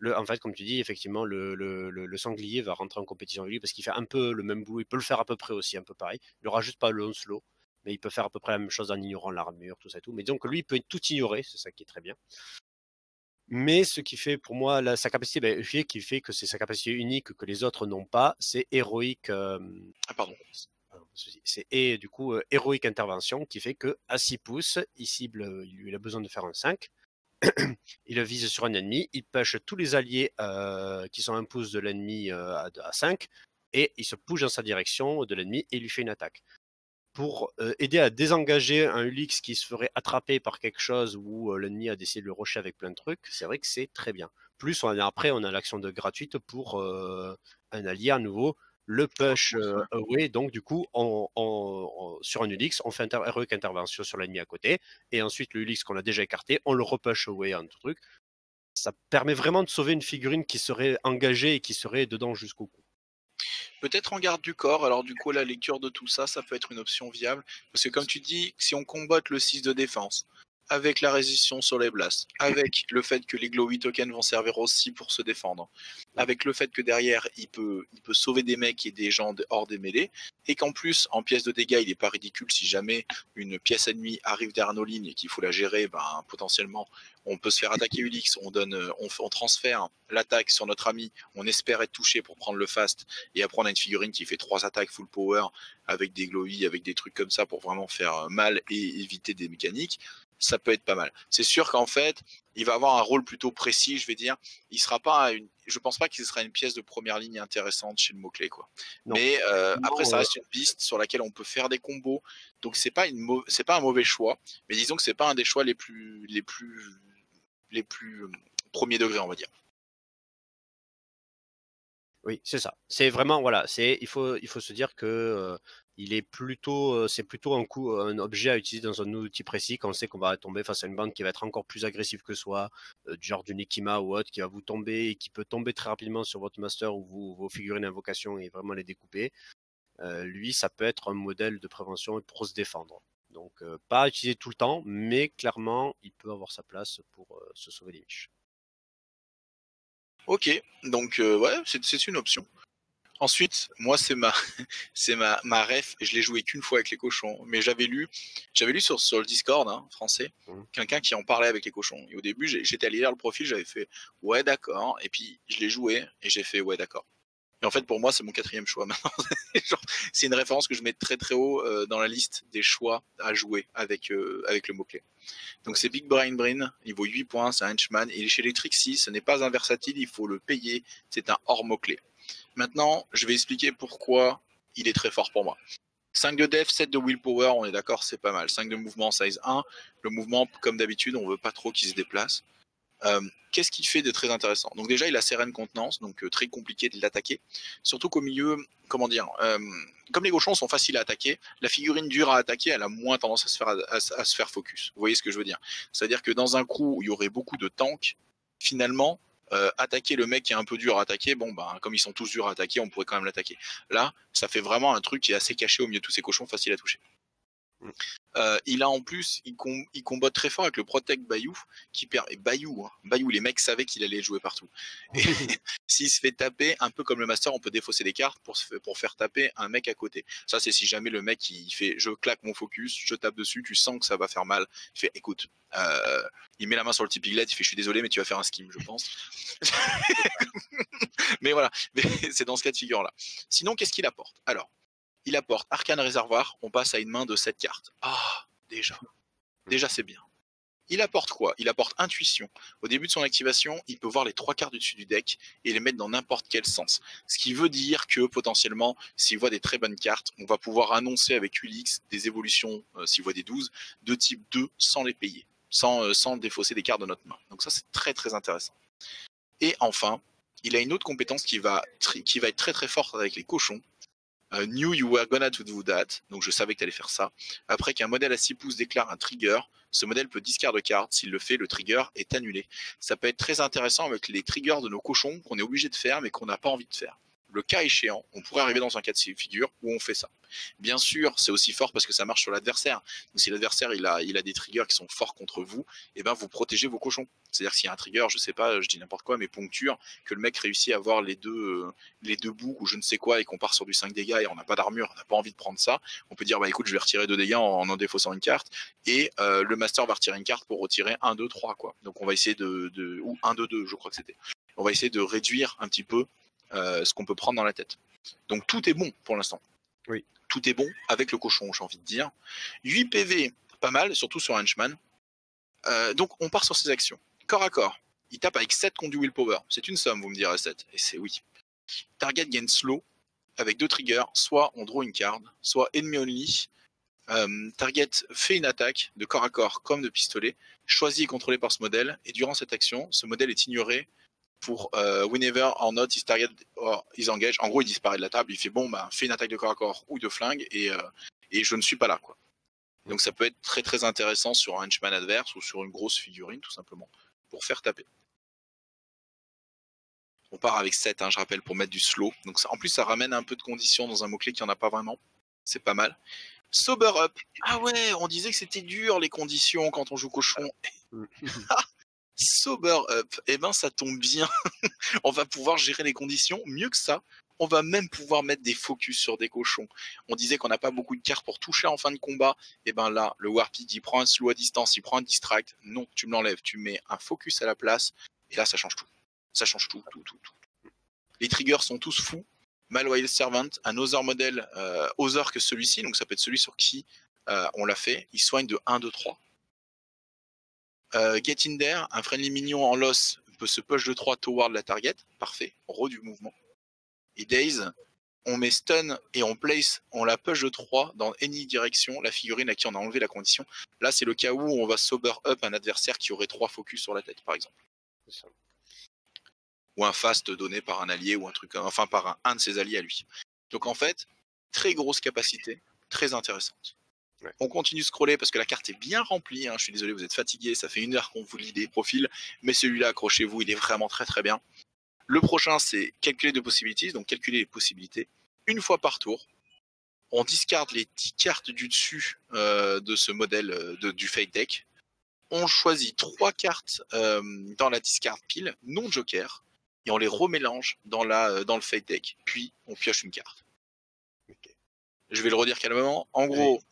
en fait, comme tu dis, effectivement, le sanglier va rentrer en compétition avec lui parce qu'il fait un peu le même boulot. Il peut le faire à peu près aussi, un peu pareil. Il n'aura juste pas le Onslow, mais il peut faire à peu près la même chose en ignorant l'armure, tout ça et tout. Mais disons que lui, il peut tout ignorer, c'est ça qui est très bien. Mais ce qui fait pour moi sa capacité, qui fait que c'est sa capacité unique que les autres n'ont pas, c'est héroïque. Ah, pardon. C'est du coup héroïque intervention qui fait que à 6 pouces, il cible, il a besoin de faire un 5. Il le vise sur un ennemi, il pêche tous les alliés qui sont à un pouce de l'ennemi à 5 et il se bouge dans sa direction de l'ennemi et il lui fait une attaque. Pour aider à désengager un Ulix qui se ferait attraper par quelque chose où l'ennemi a décidé de le rusher avec plein de trucs, c'est vrai que c'est très bien. Plus après, on a l'action de gratuite pour un allié à nouveau, le push away. Donc du coup, sur un Ulix, on fait heroic intervention sur l'ennemi à côté, et ensuite le Ulix qu'on a déjà écarté, on le repush away en tout truc. Ça permet vraiment de sauver une figurine qui serait engagée et qui serait dedans jusqu'au cou. Peut-être en garde du corps, alors du coup la lecture de tout ça, ça peut être une option viable. Parce que comme tu dis, si on combatte le 6 de défense, avec la résistance sur les blasts, avec le fait que les glowy tokens vont servir aussi pour se défendre, avec le fait que derrière il peut sauver des mecs et des gens hors des mêlées, et qu'en plus en pièce de dégâts il est pas ridicule si jamais une pièce ennemie arrive derrière nos lignes et qu'il faut la gérer, potentiellement on peut se faire attaquer Ulix, on transfère l'attaque sur notre ami, on espère être touché pour prendre le fast, et après on a une figurine qui fait 3 attaques full power avec des glowy, avec des trucs comme ça pour vraiment faire mal et éviter des mécaniques. Ça peut être pas mal. C'est sûr qu'en fait, il va avoir un rôle plutôt précis, je vais dire. Il sera pas je pense pas qu'il sera une pièce de première ligne intéressante chez le mot-clé, quoi. Non. Mais après, ça reste une piste sur laquelle on peut faire des combos. Donc c'est pas un mauvais choix. Mais disons que c'est pas un des choix les plus premier degré, on va dire. Oui, c'est ça. C'est vraiment, voilà, il faut se dire que c'est plutôt un objet à utiliser dans un outil précis quand on sait qu'on va tomber face à une bande qui va être encore plus agressive que soi, du genre du Nikima ou autre, qui va vous tomber et qui peut tomber très rapidement sur votre master ou vos figurines invocation et vraiment les découper. Lui, ça peut être un modèle de prévention pour se défendre. Donc, pas à utiliser tout le temps, mais clairement, il peut avoir sa place pour se sauver des miches. Ok, donc ouais, c'est une option. Ensuite, moi, ma ref, et je l'ai joué qu'une fois avec les cochons, mais j'avais lu sur le Discord hein, français, Mmh. quelqu'un qui en parlait avec les cochons. Et au début, j'étais allé lire le profil, j'avais fait ouais, d'accord. Et puis, je l'ai joué et j'ai fait ouais, d'accord. Et en fait, pour moi, c'est mon 4e choix maintenant. Genre, c'est une référence que je mets très très haut dans la liste des choix à jouer avec le mot-clé. Donc Ouais. c'est Big Brain Brain, il vaut 8 points, c'est un henchman. Il est chez les Trixie, ce n'est pas un versatile, il faut le payer, c'est un hors mot-clé. Maintenant, je vais expliquer pourquoi il est très fort pour moi. 5 de def, 7 de willpower, on est d'accord, c'est pas mal. 5 de mouvement, size 1. Le mouvement, comme d'habitude, on veut pas trop qu'il se déplace. Qu'est-ce qu'il fait de très intéressant? Donc déjà, il a Sérène Contenance, donc très compliqué de l'attaquer. Surtout qu'au milieu, comment dire, comme les gauchons sont faciles à attaquer, la figurine dure à attaquer, elle a moins tendance à se faire focus. Vous voyez ce que je veux dire? C'est-à-dire que dans un crew où il y aurait beaucoup de tanks, finalement, attaquer le mec qui est un peu dur à attaquer, bon, ben, comme ils sont tous durs à attaquer, on pourrait quand même l'attaquer. Là, ça fait vraiment un truc qui est assez caché au milieu de tous ces cochons, facile à toucher. Mmh. Il a en plus, il combat très fort avec le Protect Bayou, qui permet Bayou, hein. Bayou, les mecs savaient qu'il allait jouer partout. Et s'il se fait taper, un peu comme le Master, on peut défausser des cartes pour faire taper un mec à côté. Ça, c'est si jamais le mec il fait, je claque mon focus, je tape dessus, tu sens que ça va faire mal. Il fait, écoute, il met la main sur le petit piglet, il fait, je suis désolé, mais tu vas faire un skim, je pense. Mais voilà, c'est dans ce cas de figure là. Sinon, qu'est-ce qu'il apporte? Alors, il apporte Arcane Réservoir, on passe à une main de 7 cartes. Ah, déjà c'est bien. Il apporte quoi? Il apporte Intuition. Au début de son activation, il peut voir les 3 cartes du dessus du deck et les mettre dans n'importe quel sens. Ce qui veut dire que potentiellement, s'il voit des très bonnes cartes, on va pouvoir annoncer avec Ulix des évolutions, s'il voit des 12, de type 2 sans les payer, sans défausser des cartes de notre main. Donc ça c'est très très intéressant. Et enfin, il a une autre compétence qui va être très très forte avec les cochons. Knew you were gonna to do that. Donc je savais que tu allais faire ça. Après qu'un modèle à 6 pouces déclare un trigger, ce modèle peut discard de carte. S'il le fait, le trigger est annulé. Ça peut être très intéressant avec les triggers de nos cochons qu'on est obligé de faire mais qu'on n'a pas envie de faire. Le cas échéant, on pourrait arriver dans un cas de figure où on fait ça. Bien sûr, c'est aussi fort parce que ça marche sur l'adversaire. Donc si l'adversaire il a des triggers qui sont forts contre vous, et ben vous protégez vos cochons. C'est-à-dire s'il y a un trigger, je sais pas, je dis n'importe quoi, mais poncture, que le mec réussit à avoir les deux bouts ou je ne sais quoi et qu'on part sur du 5 dégâts et on n'a pas d'armure, on n'a pas envie de prendre ça, on peut dire bah écoute je vais retirer 2 dégâts en défaussant une carte et le master va retirer une carte pour retirer 1, 2, 3 quoi. Donc on va essayer ou 1, 2, 2 je crois que c'était. On va essayer de réduire un petit peu ce qu'on peut prendre dans la tête. Donc tout est bon pour l'instant. Oui. Tout est bon avec le cochon, j'ai envie de dire. 8 PV, pas mal, surtout sur Henchman. Donc on part sur ses actions. Corps à corps, il tape avec 7 contre du willpower. C'est une somme, vous me direz 7. Et c'est oui. Target gain slow avec 2 triggers. Soit on draw une carte, soit enemy only. Target fait une attaque de corps à corps comme de pistolet, choisi et contrôlé par ce modèle. Et durant cette action, ce modèle est ignoré pour whenever or not his target or is engaged. En gros, il disparaît de la table. Il fait bon, bah, fais une attaque de corps à corps ou de flingue et je ne suis pas là, quoi. Donc ça peut être très très intéressant sur un henchman adverse ou sur une grosse figurine tout simplement pour faire taper. On part avec 7, hein, je rappelle, pour mettre du slow. Donc ça, en plus ça ramène un peu de conditions dans un mot-clé qui en a pas vraiment. C'est pas mal. Sober up. Ah ouais, on disait que c'était dur les conditions quand on joue cochon. Sober up. Eh ben ça tombe bien. On va pouvoir gérer les conditions. Mieux que ça, on va même pouvoir mettre des focus sur des cochons. On disait qu'on n'a pas beaucoup de cartes pour toucher en fin de combat. Et ben là, le Warpig, il prend un slow à distance, il prend un distract. Non, tu me l'enlèves. Tu mets un focus à la place. Et là, ça change tout. Ça change tout. Les triggers sont tous fous. Malwile Servant, un other modèle, other que celui-ci. Donc ça peut être celui sur qui on l'a fait. Il soigne de 1, 2, 3. Get in there, un friendly mignon en loss peut se push de 3 toward la target. Parfait. Re du mouvement. Et Daze, on met stun et on place, on la push de 3 dans any direction, la figurine à qui on a enlevé la condition. Là, c'est le cas où on va sober up un adversaire qui aurait 3 focus sur la tête, par exemple. C'est ça. Ou un fast donné par un allié, ou un truc, enfin par un de ses alliés à lui. Donc en fait, très grosse capacité, très intéressante. Ouais. On continue de scroller parce que la carte est bien remplie, hein. Je suis désolé, vous êtes fatigué, ça fait 1 heure qu'on vous lit des profils, mais celui-là, accrochez-vous, il est vraiment très très bien. Le prochain, c'est calculer de possibilities, donc calculer les possibilités. Une fois par tour, on discarde les 10 cartes du dessus de ce modèle du fake deck. On choisit 3 cartes dans la discard pile, non joker. et on les remélange dans le fate deck. Puis on pioche une carte. Ok. Je vais le redire calmement. En gros,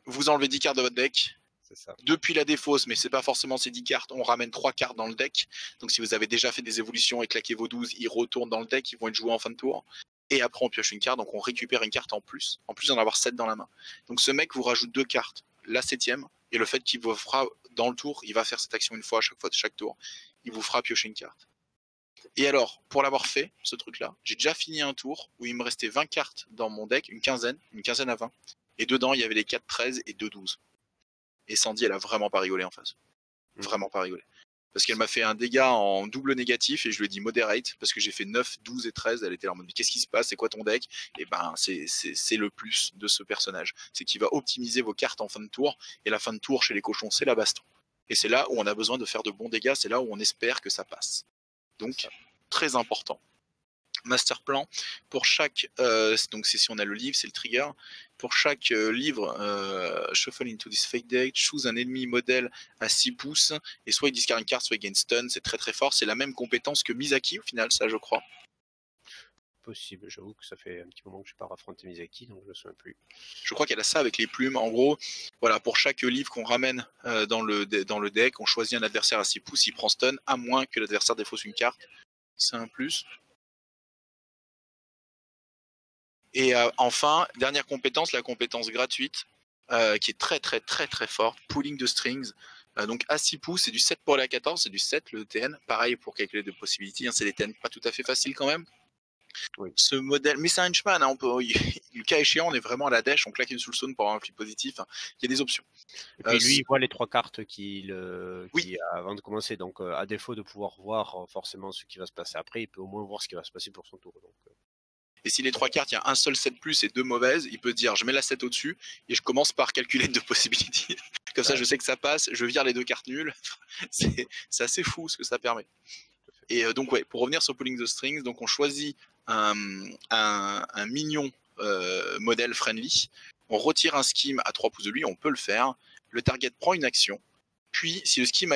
vous enlevez 10 cartes de votre deck. C'est ça. Depuis la défausse, mais c'est pas forcément ces 10 cartes, on ramène 3 cartes dans le deck. Donc si vous avez déjà fait des évolutions et claqué vos 12, ils retournent dans le deck, ils vont être joués en fin de tour. Et après on pioche une carte, donc on récupère une carte en plus d'en avoir 7 dans la main. Donc ce mec vous rajoute 2 cartes, la 7ème, et le fait qu'il vous fera dans le tour, il va faire cette action une fois à chaque tour, il vous fera piocher une carte. Et alors, pour l'avoir fait, ce truc-là, j'ai déjà fini un tour où il me restait 20 cartes dans mon deck, une quinzaine à 20. Et dedans, il y avait les 4 13 et 2 12. Et Sandy, elle a vraiment pas rigolé en face. Vraiment pas rigolé. Parce qu'elle m'a fait un dégât en double négatif et je lui ai dit moderate parce que j'ai fait 9, 12 et 13. Elle était là en mode qu'est-ce qui se passe? C'est quoi ton deck? Et ben, c'est le plus de ce personnage. C'est qu'il va optimiser vos cartes en fin de tour. Et la fin de tour chez les cochons, c'est la baston. Et c'est là où on a besoin de faire de bons dégâts. C'est là où on espère que ça passe. Donc, très important. Master plan, pour chaque, donc c'est si on a le livre, c'est le trigger, pour chaque livre, shuffle into this fake deck, choose un ennemi modèle à 6 pouces, et soit il discard une carte, soit il gain stun, c'est très très fort, c'est la même compétence que Misaki au final, ça je crois. Possible, j'avoue que ça fait un petit moment que je n'ai pas affronté Misaki, donc je ne me souviens plus. Je crois qu'elle a ça avec les plumes, en gros, voilà, pour chaque livre qu'on ramène dans le deck, on choisit un adversaire à 6 pouces, il prend stun, à moins que l'adversaire défausse une carte, c'est un plus. Et enfin, dernière compétence, la compétence gratuite, qui est très très très très forte, pooling de strings. Donc à 6 pouces, c'est du 7 pour la 14, c'est du 7 le TN. Pareil pour calculer de possibilités, hein, c'est des TN pas tout à fait faciles quand même. Oui. Ce modèle, mais c'est un henchman, hein, le cas échéant, on est vraiment à la dèche, on claque une soulstone pour avoir un flip positif. Hein. Il y a des options. Et puis lui, il voit les 3 cartes Oui. avant de commencer. Donc à défaut de pouvoir voir forcément ce qui va se passer après, il peut au moins voir ce qui va se passer pour son tour. Donc, Et si les 3 cartes, il y a un seul 7 plus et 2 mauvaises, il peut dire je mets la 7 au-dessus et je commence par calculer 2 possibilités. Comme ça, je sais que ça passe, je vire les 2 cartes nulles. C'est assez fou ce que ça permet. Et donc, ouais, pour revenir sur Pulling the Strings, donc on choisit un mignon modèle friendly. On retire un scheme à 3 pouces de lui, on peut le faire. Le target prend une action. Puis, si le scheme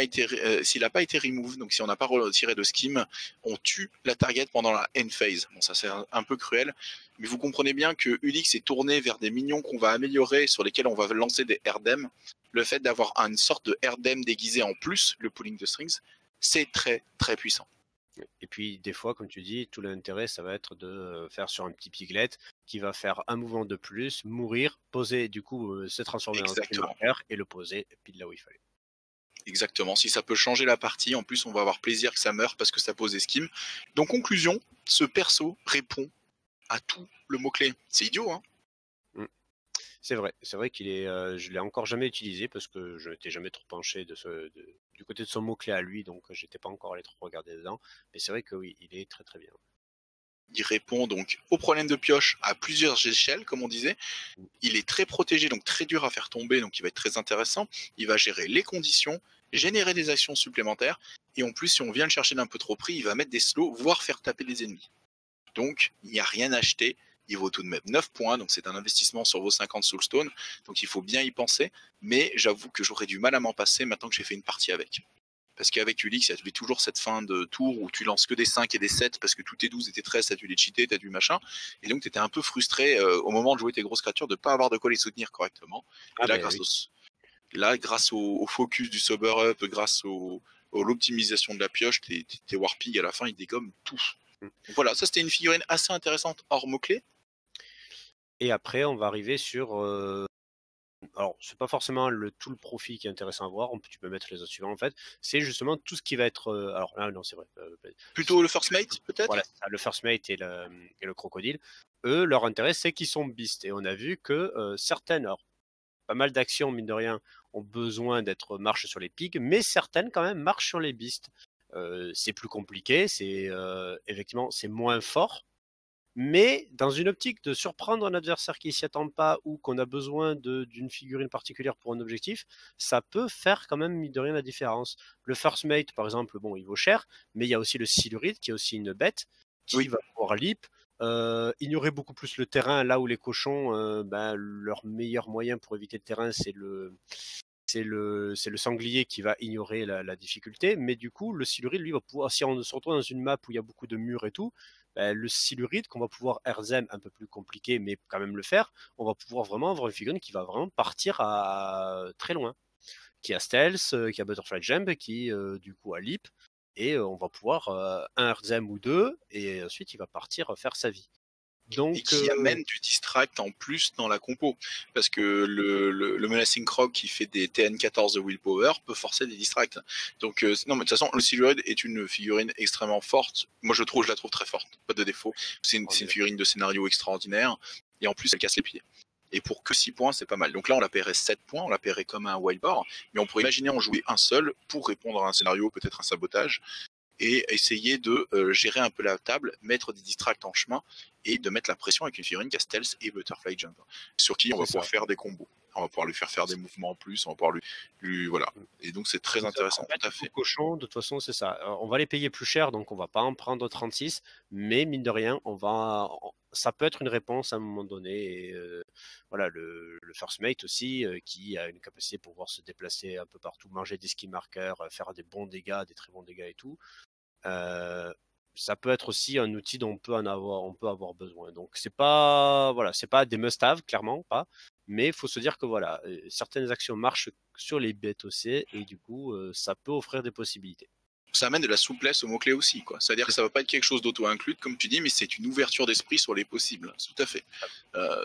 s'il n'a pas été remove, donc si on n'a pas retiré de scheme, on tue la target pendant la end phase. Bon, ça c'est un peu cruel, mais vous comprenez bien que Ulix est tourné vers des minions qu'on va améliorer, sur lesquels on va lancer des RDM. Le fait d'avoir une sorte de RDM déguisé en plus, le pulling de strings, c'est très très puissant. Et puis des fois, comme tu dis, tout l'intérêt, ça va être de faire sur un petit piglet qui va faire un mouvement de plus, mourir, poser, du coup, se transformer en screamer et le poser pile là où il fallait. Exactement, si ça peut changer la partie, en plus on va avoir plaisir que ça meure parce que ça pose des schemes. Donc conclusion, ce perso répond à tout le mot-clé. C'est idiot, hein? C'est vrai qu'il est, je l'ai encore jamais utilisé parce que je n'étais jamais trop penché du côté de son mot-clé à lui, donc j'étais pas encore allé trop regarder dedans. Mais c'est vrai que oui, il est très très bien. Il répond donc aux problèmes de pioche à plusieurs échelles, comme on disait. Il est très protégé, donc très dur à faire tomber, donc il va être très intéressant. Il va gérer les conditions, générer des actions supplémentaires, et en plus, si on vient le chercher d'un peu trop prix, il va mettre des slows, voire faire taper des ennemis. Donc, il n'y a rien à acheter. Il vaut tout de même 9 points, donc c'est un investissement sur vos 50 Soulstone, donc il faut bien y penser, mais j'avoue que j'aurais du mal à m'en passer maintenant que j'ai fait une partie avec. Parce qu'avec Ulix, il y a toujours cette fin de tour où tu lances que des 5 et des 7 parce que tous tes 12 et tes 13, t'as dû les cheater, t'as dû machin. Et donc, t'étais un peu frustré au moment de jouer tes grosses créatures de ne pas avoir de quoi les soutenir correctement. Et là, grâce au focus du sober up, grâce à l'optimisation de la pioche, tes Warpig à la fin, ils dégomment tout. Donc voilà, ça c'était une figurine assez intéressante hors mots-clés. Et après, on va arriver sur. Alors, c'est pas forcément tout le profit qui est intéressant à voir, tu peux mettre les autres suivants en fait. C'est justement tout ce qui va être. Alors là, non, c'est vrai. Plutôt le first mate, peut-être. Voilà, le first mate et le crocodile. Eux, leur intérêt, c'est qu'ils sont beast. Et on a vu que certaines, alors, pas mal d'actions, mine de rien, ont besoin d'être marche sur les pigs, mais certaines, quand même, marchent sur les beasts. C'est plus compliqué, effectivement, c'est moins fort. Mais dans une optique de surprendre un adversaire qui s'y attend pas ou qu'on a besoin d'une figurine particulière pour un objectif, ça peut faire quand même, mine de rien, la différence. Le First Mate, par exemple, bon, il vaut cher, mais il y a aussi le Siluride, qui est aussi une bête, qui va pouvoir leap, ignorer beaucoup plus le terrain, là où les cochons, leur meilleur moyen pour éviter le terrain, c'est c'est le sanglier qui va ignorer la difficulté, mais du coup, le siluride, lui, va pouvoir, si on se retrouve dans une map où il y a beaucoup de murs et tout, ben, le siluride, qu'on va pouvoir Erzem un peu plus compliqué, mais quand même le faire, on va pouvoir vraiment avoir une figurine qui va vraiment partir à très loin, qui a Stealth, qui a Butterfly Jump, qui du coup a Leap, et on va pouvoir un Erzem ou deux, et ensuite il va partir faire sa vie. Et Donc, qui amène du distract en plus dans la compo. Parce que le Menacing Croc qui fait des TN14 de Willpower peut forcer des distracts. Donc, non, mais de toute façon, le Silhouette est une figurine extrêmement forte. Moi, je la trouve très forte. Pas de défaut. C'est une figurine de scénario extraordinaire. Et en plus, elle casse les pieds. Et pour que 6 points, c'est pas mal. Donc là, on la paierait 7 points, on la paierait comme un wild board. Mais on pourrait imaginer en jouer un seul pour répondre à un scénario, peut-être un sabotage, et essayer de gérer un peu la table, mettre des distracts en chemin et de mettre la pression avec une figurine qui a Stealth et Butterfly Jump, sur qui on va pouvoir faire des combos. On va pouvoir lui faire des mouvements en plus, on va pouvoir lui voilà. Et donc c'est très intéressant, tout à fait. Cochon, de toute façon, c'est ça. On va les payer plus cher, donc on va pas en prendre 36, mais mine de rien, ça peut être une réponse à un moment donné. Et, voilà, le First Mate aussi, qui a une capacité pour pouvoir se déplacer un peu partout, manger des ski markers, faire des bons dégâts, des très bons dégâts et tout. Ça peut être aussi un outil dont on peut avoir besoin. Donc c'est pas des must-have, clairement pas, mais il faut se dire que voilà, certaines actions marchent sur les bêtes OC et du coup ça peut offrir des possibilités. Ça amène de la souplesse au mot-clé aussi, quoi. C'est-à-dire que ça va pas être quelque chose d'auto-inclus, comme tu dis, mais c'est une ouverture d'esprit sur les possibles. Tout à fait.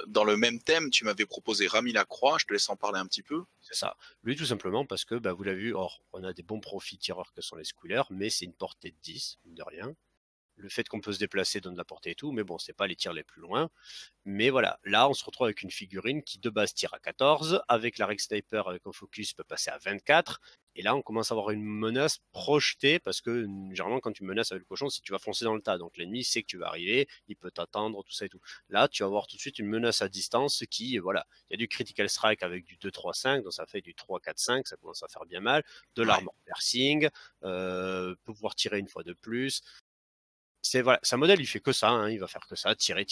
Dans le même thème, tu m'avais proposé Rami Lacroix, je te laisse en parler un petit peu. C'est ça. Lui, tout simplement parce que, vous l'avez vu, on a des bons profils tireurs que sont les Squealers, mais c'est une portée de 10, mine de rien. Le fait qu'on peut se déplacer donne de la portée et tout, mais bon, c'est pas les tirs les plus loin. Mais voilà, là, on se retrouve avec une figurine qui de base tire à 14, avec la Rex Sniper avec un focus peut passer à 24, et là, on commence à avoir une menace projetée, parce que généralement, quand tu menaces avec le cochon, c'est que tu vas foncer dans le tas, donc l'ennemi sait que tu vas arriver, il peut t'attendre, tout ça et tout. Là, tu vas avoir tout de suite une menace à distance qui, voilà, il y a du Critical Strike avec du 2-3-5, donc ça fait du 3-4-5, ça commence à faire bien mal, de l'armor piercing, peut pouvoir tirer une fois de plus. Voilà, sa modèle, il fait que ça, hein, il va faire que ça, tirer,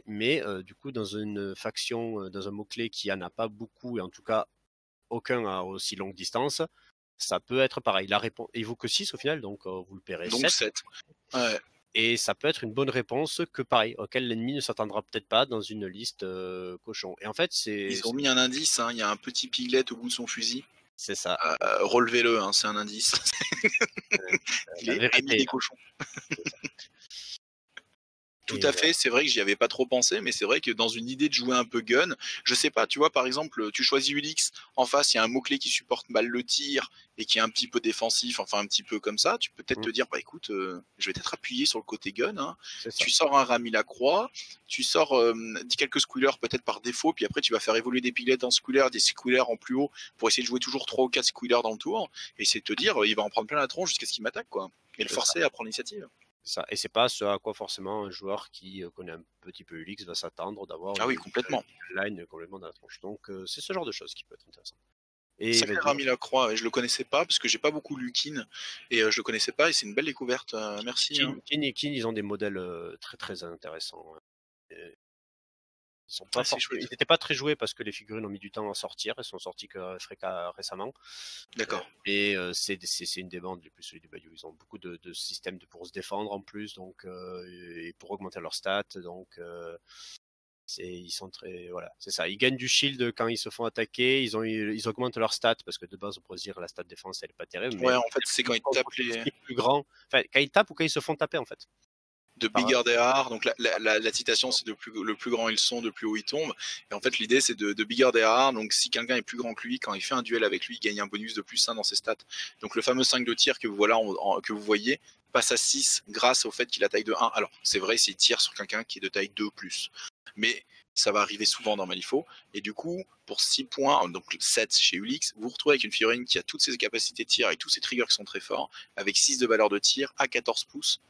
mais du coup, dans une faction, dans un mot-clé qui en a pas beaucoup, et en tout cas, aucun à aussi longue distance, ça peut être pareil. La réponse, il vaut que 6 au final, donc vous le paierez donc 7. Ouais. Et ça peut être une bonne réponse que pareil, auquel l'ennemi ne s'attendra peut-être pas dans une liste cochon. Et en fait, Ils ont mis un indice, hein, il y a un petit piglet au bout de son fusil. C'est ça. Relevez-le, hein, c'est un indice. Il est ami des cochons. Tout à fait, c'est vrai que j'y avais pas trop pensé, mais c'est vrai que dans une idée de jouer un peu gun, je sais pas, tu vois, par exemple, tu choisis Ulix, en face, il y a un mot-clé qui supporte mal le tir et qui est un petit peu défensif, enfin un petit peu comme ça, tu peux peut-être te dire, bah écoute, je vais peut-être appuyer sur le côté gun, hein. Tu sors un Rami Lacroix, tu sors quelques squealers peut-être par défaut, puis après tu vas faire évoluer des pilettes en squealer, des squealers en plus haut, pour essayer de jouer toujours 3 ou 4 squealers dans le tour, et c'est de te dire, il va en prendre plein la tronche jusqu'à ce qu'il m'attaque, quoi, et le forcer à prendre l'initiative. Ça. Et c'est pas ce à quoi forcément un joueur qui connaît un petit peu Ulix va s'attendre d'avoir complètement. Une line complètement dans la tronche. Donc c'est ce genre de choses qui peut être intéressant. Et sacré Rami Lacroix, je le connaissais pas parce que j'ai pas beaucoup lu Kin et je le connaissais pas et c'est une belle découverte. Merci. Kin et Kin, ils ont des modèles très très intéressants. Ils n'étaient pas très joués parce que les figurines ont mis du temps à sortir. Elles sont sorties que récemment. D'accord. Et c'est une des bandes les plus solides du Bayou. Ils ont beaucoup de systèmes pour se défendre en plus, donc et pour augmenter leurs stats. Donc ils sont très c'est ça. Ils gagnent du shield quand ils se font attaquer. Ils augmentent leurs stats parce que de base on pourrait se dire la stat défense elle est pas terrible. Ouais, en fait c'est quand ils tapent les plus grands. Enfin quand ils tapent ou quand ils se font taper en fait. De bigger they are, donc la citation c'est le plus grand ils sont, de plus haut ils tombent. Et en fait l'idée c'est de bigger they are, donc si quelqu'un est plus grand que lui, quand il fait un duel avec lui, il gagne un bonus de plus 1 dans ses stats. Donc le fameux 5 de tir que vous voyez passe à 6 grâce au fait qu'il a taille de 1. Alors c'est vrai s'il tire sur quelqu'un qui est de taille 2 plus. Mais ça va arriver souvent dans Malifaux. Et du coup, pour 6 points, donc 7 chez Ulix, vous vous retrouvez avec une figurine qui a toutes ses capacités de tir et tous ses triggers qui sont très forts, avec 6 de valeur de tir à 14 pouces.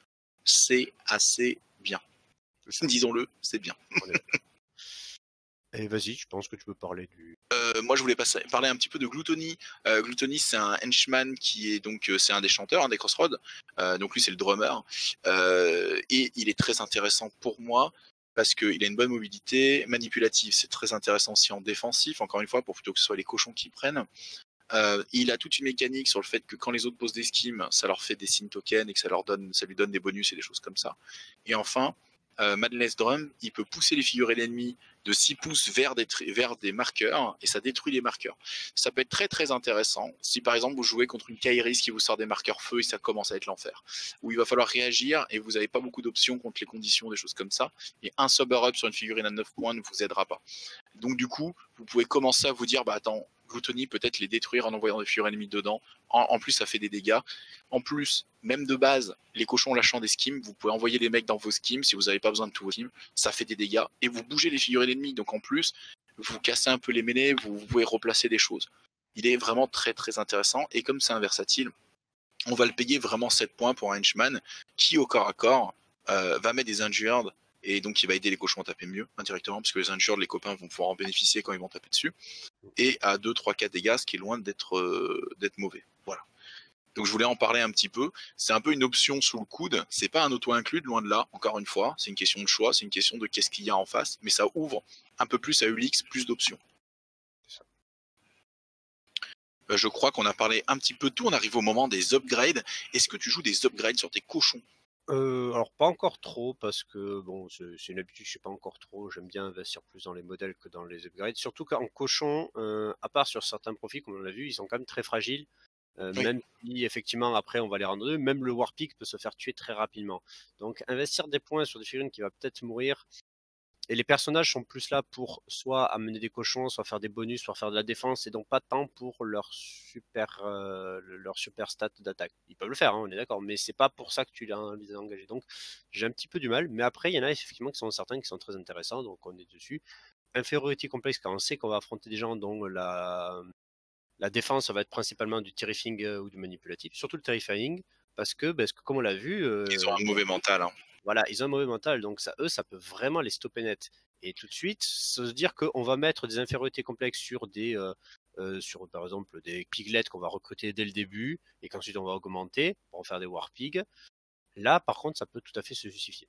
C'est assez bien. Disons-le, c'est bien. Et vas-y, je pense que tu peux parler du... moi, je voulais parler un petit peu de Gluttony. Gluttony, c'est un henchman qui est donc, c'est un des chanteurs, un des Crossroads. Donc lui, c'est le drummer. Et il est très intéressant pour moi parce qu'il a une bonne mobilité manipulative. C'est très intéressant aussi en défensif, encore une fois, pour plutôt que ce soit les cochons qui prennent. Il a toute une mécanique sur le fait que quand les autres posent des schemes, ça leur fait des signes tokens et que ça lui donne des bonus et des choses comme ça. Et enfin, Madness Drum, il peut pousser les figurés ennemis de 6 pouces vers des marqueurs et ça détruit les marqueurs. Ça peut être très très intéressant si par exemple vous jouez contre une Kairis qui vous sort des marqueurs feu et ça commence à être l'enfer. Où il va falloir réagir et vous n'avez pas beaucoup d'options contre les conditions, des choses comme ça. Et un Sober Up sur une figurine à 9 points ne vous aidera pas. Donc du coup, vous pouvez commencer à vous dire, bah attends, Gluttony, peut-être les détruire en envoyant des figurines ennemies dedans. En plus, ça fait des dégâts. En plus, même de base, les cochons lâchant des schemes, vous pouvez envoyer les mecs dans vos schemes si vous n'avez pas besoin de tous vos schemes. Ça fait des dégâts. Et vous bougez les figurines ennemies. Donc en plus, vous cassez un peu les mêlées, vous pouvez replacer des choses. Il est vraiment très très intéressant. Et comme c'est un versatile, on va le payer vraiment 7 points pour un henchman qui, au corps à corps, va mettre des injured. Et donc, il va aider les cochons à taper mieux indirectement, parce que les injured, les copains vont pouvoir en bénéficier quand ils vont taper dessus. Et à 2, 3, 4 dégâts, ce qui est loin d'être mauvais. Voilà. Donc je voulais en parler un petit peu. C'est un peu une option sous le coude. C'est pas un auto-include, loin de là, encore une fois. C'est une question de choix, c'est une question de qu'est-ce qu'il y a en face. Mais ça ouvre un peu plus à Ulix, plus d'options. Je crois qu'on a parlé un petit peu de tout. On arrive au moment des upgrades. Est-ce que tu joues des upgrades sur tes cochons ? Alors pas encore trop parce que bon c'est une habitude, je sais pas encore trop. J'aime bien investir plus dans les modèles que dans les upgrades. Surtout qu'en cochon, à part sur certains profils comme on l'a vu, ils sont quand même très fragiles. Oui. Même si effectivement après on va les rendre eux, même le Warpig peut se faire tuer très rapidement. Donc investir des points sur des figurines qui va peut-être mourir. Et les personnages sont plus là pour soit amener des cochons, soit faire des bonus, soit faire de la défense, et donc pas tant pour leur super stat d'attaque. Ils peuvent le faire, hein, on est d'accord, mais c'est pas pour ça que tu les as engagés. Donc j'ai un petit peu du mal, mais après il y en a effectivement qui sont certains qui sont très intéressants, donc on est dessus. Infériorité complexe, quand on sait qu'on va affronter des gens dont la défense va être principalement du terrifying ou du manipulatif, surtout le terrifying, parce que comme on l'a vu, Ils ont un mauvais mental. Hein. voilà, ils ont un mauvais mental, donc ça, eux, ça peut vraiment les stopper net. Et tout de suite, se dire qu'on va mettre des infériorités complexes sur sur par exemple des piglets qu'on va recruter dès le début et qu'ensuite on va augmenter pour en faire des warpigs. Là, par contre, ça peut tout à fait se justifier.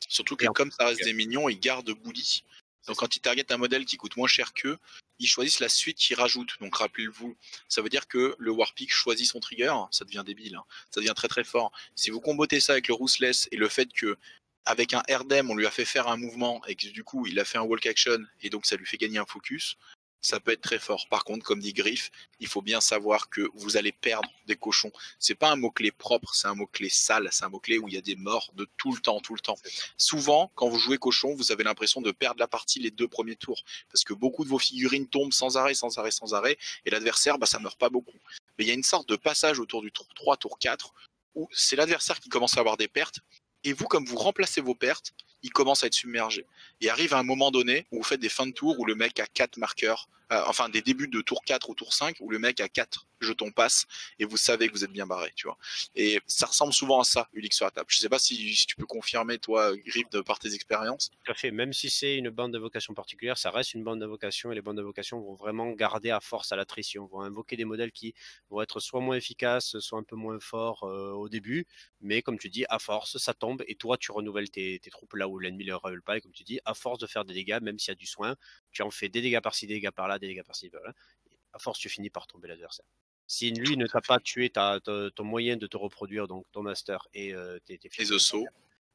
Surtout que comme ça reste des mignons, ils gardent bully. Donc quand ils targetent un modèle qui coûte moins cher qu'eux, ils choisissent la suite qu'ils rajoutent. Donc rappelez-vous, ça veut dire que le Warpig choisit son trigger, ça devient débile, hein. Ça devient très très fort. Si vous combotez ça avec le Ruthless et le fait que avec un Erdem, on lui a fait faire un mouvement et que du coup il a fait un walk action et donc ça lui fait gagner un focus, ça peut être très fort. Par contre, comme dit Griff, il faut bien savoir que vous allez perdre des cochons. C'est pas un mot-clé propre, c'est un mot-clé sale, c'est un mot-clé où il y a des morts de tout le temps, tout le temps. Souvent, quand vous jouez cochon, vous avez l'impression de perdre la partie les 2 premiers tours. Parce que beaucoup de vos figurines tombent sans arrêt, sans arrêt, sans arrêt, et l'adversaire, ça meurt pas beaucoup. Mais il y a une sorte de passage autour du tour 3, tour 4, où c'est l'adversaire qui commence à avoir des pertes, et vous, comme vous remplacez vos pertes, il commence à être submergé. Et arrive à un moment donné où vous faites des fins de tour où le mec a 4 marqueurs, enfin des débuts de tour 4 ou tour 5 où le mec a 4 jetons passe et vous savez que vous êtes bien barré, tu vois. Et ça ressemble souvent à ça, Ulix sur la table. Je sais pas si tu peux confirmer, toi, Griff, par tes expériences. Tout à fait, même si c'est une bande d'invocation particulière, ça reste une bande d'invocation et les bandes d'invocation vont vraiment garder à force à l'attrition, vont invoquer des modèles qui vont être soit moins efficaces, soit un peu moins forts au début, mais comme tu dis, à force, ça tombe et toi tu renouvelles tes troupes là où l'ennemi ne le révèle pas et comme tu dis, à force de faire des dégâts, même s'il y a du soin, tu en fais des dégâts par-ci, des dégâts par-là, des dégâts par-ci, par-là, et à force tu finis par tomber l'adversaire. Si lui ne t'a pas tué, ton moyen de te reproduire, donc ton master et tes assauts.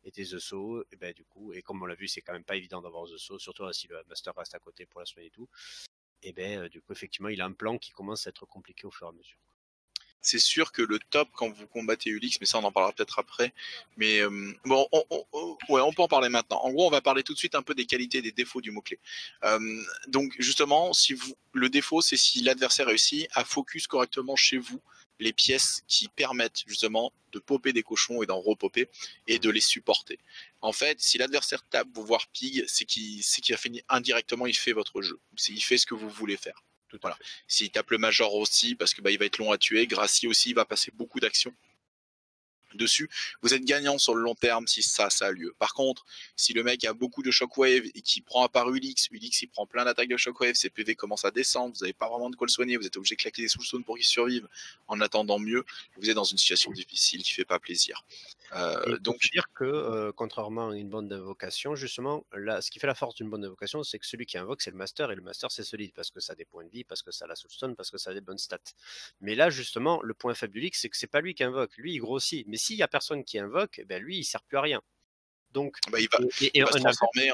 Et tes Zesso, et ben du coup, et comme on l'a vu, c'est quand même pas évident d'avoir Zesso, surtout si le master reste à côté pour la soigner et tout. Et ben du coup, effectivement, il a un plan qui commence à être compliqué au fur et à mesure. C'est sûr que le top quand vous combattez Ulix, mais ça on en parlera peut-être après. Mais bon, on peut en parler maintenant. En gros, on va parler tout de suite un peu des qualités et des défauts du mot-clé. Donc justement, le défaut, c'est si l'adversaire réussit à focus correctement chez vous les pièces qui permettent justement de popper des cochons et d'en repopper et de les supporter. En fait, si l'adversaire tape vous voir pig, c'est qu'il a fini indirectement, il fait votre jeu. Il fait ce que vous voulez faire. Voilà. S'il tape le Major aussi, parce que il va être long à tuer, Gracie aussi, il va passer beaucoup d'actions. dessus, vous êtes gagnant sur le long terme si ça a lieu. Par contre, si le mec a beaucoup de shockwave et qui prend à part Ulix il prend plein d'attaques de shockwave, ses PV commencent à descendre, vous n'avez pas vraiment de quoi le soigner, vous êtes obligé de claquer des soulstones pour qu'il survive en attendant mieux, vous êtes dans une situation difficile qui fait pas plaisir. Et il faut se Donc, dire que, contrairement à une bande d'invocation, justement, là, ce qui fait la force d'une bande d'invocation, c'est que celui qui invoque, c'est le master, et le master, c'est solide, parce que ça a des points de vie, parce que ça a la soulstone, parce que ça a des bonnes stats. Mais là, justement, le point faible du leak, c'est que c'est pas lui qui invoque, lui, il grossit. Mais s'il y a personne qui invoque, eh ben lui, il sert plus à rien. Donc, bah, et il va se on a transformer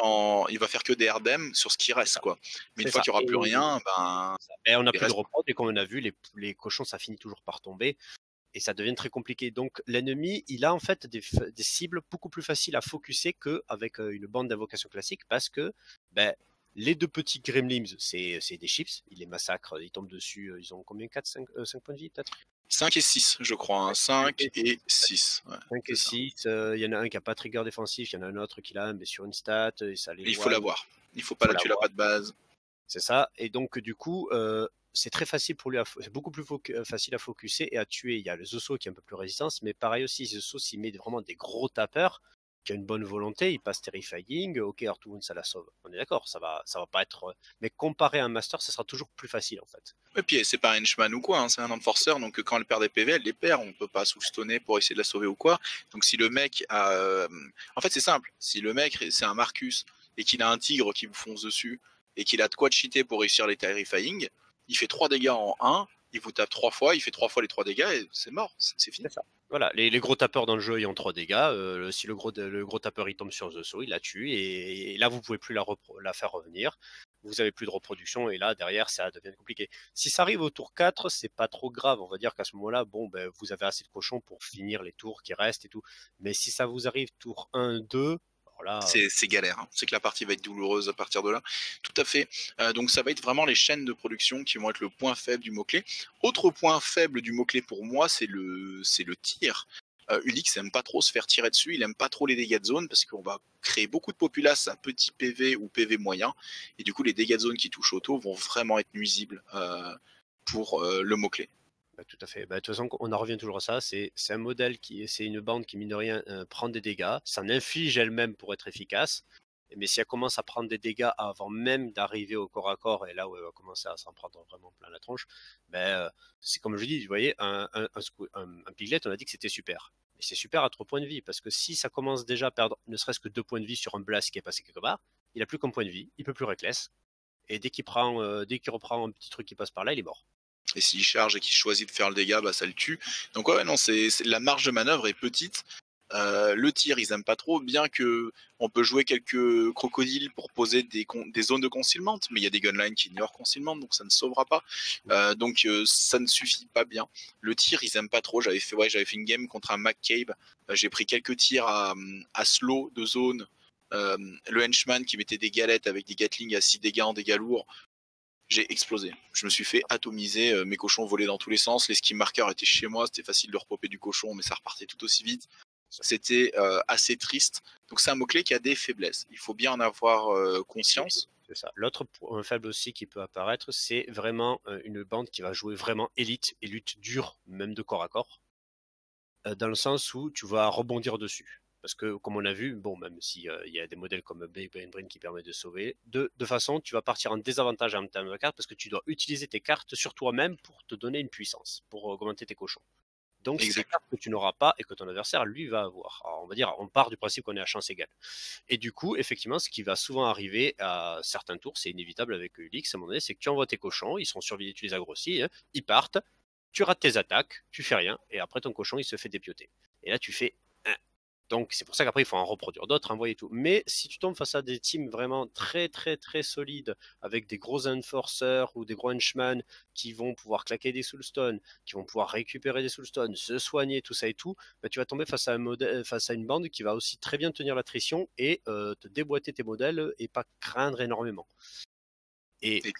il va faire que des RDM sur ce qui reste, quoi. Mais une c'est fois ça. qu'il n'y aura plus rien, ben, Et on n'a il plus de reste. reprod, et comme on a vu, les cochons, ça finit toujours par tomber. Et ça devient très compliqué. Donc l'ennemi, il a en fait des cibles beaucoup plus faciles à focuser qu'avec une bande d'invocation classique, parce que ben, les deux petits gremlins, c'est des chips, ils les massacrent, ils tombent dessus, ils ont combien, 4, 5 points de vie peut-être? 5 et 6, je crois. Hein. 5 et 6. Ouais, 5 et c'est ça. 6, il y en a un qui n'a pas trigger défensif, il y en a un autre qui l'a, mais sur une stat, et ça Il faut l'éloigne. l'avoir. Il faut Il pas faut la tuer, la l'avoir. pas de base. C'est ça. Et donc, du coup, c'est très facile pour lui, c'est beaucoup plus facile à focuser et à tuer. Il y a le Zoso qui est un peu plus résistant, mais pareil aussi, Zoso, s'il met vraiment des gros tapeurs, qui a une bonne volonté, il passe Terrifying, ok, Heartwound, ça la sauve. On est d'accord, ça va pas être. Mais comparé à un Master, ça sera toujours plus facile en fait. Et puis c'est pas un henchman ou quoi, hein, c'est un enforcer, donc quand elle perd des PV, elle les perd, on peut pas soulstoner pour essayer de la sauver ou quoi. Donc si le mec a... En fait c'est simple, si le mec c'est un Marcus et qu'il a un tigre qui vous fonce dessus et qu'il a de quoi cheater pour réussir les Terrifying, il fait 3 dégâts en 1, il vous tape 3 fois, il fait 3 fois les 3 dégâts et c'est mort, c'est fini. C'est ça. Voilà, les gros tapeurs dans le jeu, ils ont 3 dégâts. Si le gros tapeur il tombe sur The Saw, il la tue. Et là, vous pouvez plus la faire revenir. Vous avez plus de reproduction. Et là, derrière, ça devient compliqué. Si ça arrive au tour 4, c'est pas trop grave. On va dire qu'à ce moment-là, bon, ben, vous avez assez de cochons pour finir les tours qui restent et tout. Mais si ça vous arrive tour 1, 2, alors là, C'est galère, hein. C'est que la partie va être douloureuse à partir de là. Tout à fait. Donc ça va être vraiment les chaînes de production qui vont être le point faible du mot-clé. Autre point faible du mot-clé pour moi, c'est le tir. Ulix aime pas trop se faire tirer dessus, il aime pas trop les dégâts de zone parce qu'on va créer beaucoup de populace à petit PV ou PV moyen. Et du coup, les dégâts de zone qui touchent auto vont vraiment être nuisibles pour le mot-clé. bah, tout à fait. Bah, de toute façon, on en revient toujours à ça. C'est un modèle c'est une bande qui, mine de rien, prend des dégâts. Ça en inflige elle-même pour être efficace. Mais si elle commence à prendre des dégâts avant même d'arriver au corps à corps, et là où elle va commencer à s'en prendre vraiment plein la tronche, ben, c'est comme je dis, vous voyez, un piglet, on a dit que c'était super. Mais c'est super à 3 points de vie, parce que si ça commence déjà à perdre ne serait-ce que 2 points de vie sur un blast qui est passé quelque part, il a plus qu'un point de vie, il peut plus reckless, et dès qu'il reprend un petit truc qui passe par là, il est mort. Et s'il charge et qu'il choisit de faire le dégât, bah, ça le tue. Donc ouais, non, la marge de manœuvre est petite. Le tir, ils aiment pas trop, bien que on peut jouer quelques crocodiles pour poser des zones de concealment, mais il y a des gunlines qui ignorent concealment, donc ça ne sauvera pas. Donc ça ne suffit pas bien. Le tir, ils aiment pas trop. J'avais fait une game contre un McCabe. J'ai pris quelques tirs à slow de zone. Le henchman qui mettait des galettes avec des gatling à 6 dégâts en dégâts lourds. J'ai explosé. Je me suis fait atomiser, mes cochons volaient dans tous les sens, les skim markers étaient chez moi, c'était facile de repopper du cochon, mais ça repartait tout aussi vite. C'était assez triste. Donc c'est un mot-clé qui a des faiblesses. Il faut bien en avoir conscience. C'est ça. L'autre point faible aussi qui peut apparaître, c'est vraiment une bande qui va jouer vraiment élite et lutte dure, même de corps à corps, dans le sens où tu vas rebondir dessus. Parce que, comme on a vu, bon, même s'il y a des modèles comme Big Brain qui permettent de sauver, de façon, tu vas partir en désavantage en termes de cartes parce que tu dois utiliser tes cartes sur toi-même pour te donner une puissance, pour augmenter tes cochons. Donc, c'est des cartes que tu n'auras pas et que ton adversaire, lui, va avoir. Alors, on va dire, on part du principe qu'on est à chance égale. Et du coup, effectivement, ce qui va souvent arriver à certains tours, c'est inévitable avec Ulix, à un moment donné, c'est que tu envoies tes cochons, ils sont surveillés, tu les as grossis, hein, ils partent, tu rates tes attaques, tu fais rien, et après ton cochon, il se fait dépioter. Et là, tu fais donc c'est pour ça qu'après il faut en reproduire d'autres, envoyer tout. Mais si tu tombes face à des teams vraiment très très très solides, avec des gros enforcers ou des gros henchmen qui vont pouvoir claquer des soulstones, qui vont pouvoir récupérer des soulstones, se soigner, tout ça et tout, bah, tu vas tomber face à face à une bande qui va aussi très bien tenir l'attrition et te déboîter tes modèles et pas craindre énormément. Et tu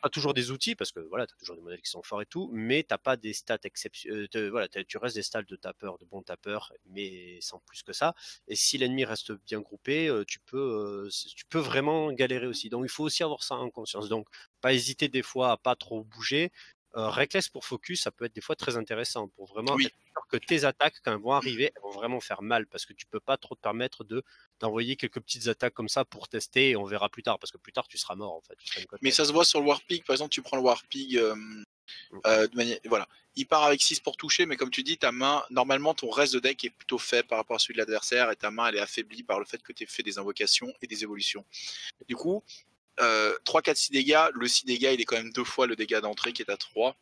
as toujours des outils, parce que voilà, tu as toujours des modèles qui sont forts et tout, mais tu n'as pas des stats exceptionnels. Voilà, tu restes des stats de tapeurs, de bons tapeurs, mais sans plus que ça. Et si l'ennemi reste bien groupé, tu peux vraiment galérer aussi. Donc il faut aussi avoir ça en conscience. Donc pas hésiter des fois à pas trop bouger, Reckless pour focus, ça peut être des fois très intéressant pour vraiment Oui, être sûr que tes attaques, quand elles vont arriver, elles vont vraiment faire mal parce que tu peux pas trop te permettre d'envoyer quelques petites attaques comme ça pour tester et on verra plus tard parce que plus tard tu seras mort en fait, tu seras une mais côtelette. ça se voit sur le Warpig, par exemple, tu prends le Warpig, Mmh. de manière, voilà, il part avec 6 pour toucher, mais comme tu dis, ta main, normalement, ton reste de deck est plutôt faible par rapport à celui de l'adversaire, et ta main, elle est affaiblie par le fait que tu aies fait des invocations et des évolutions. Du coup, 3, 4, 6 dégâts, le 6 dégâts, il est quand même 2 fois le dégât d'entrée qui est à 3.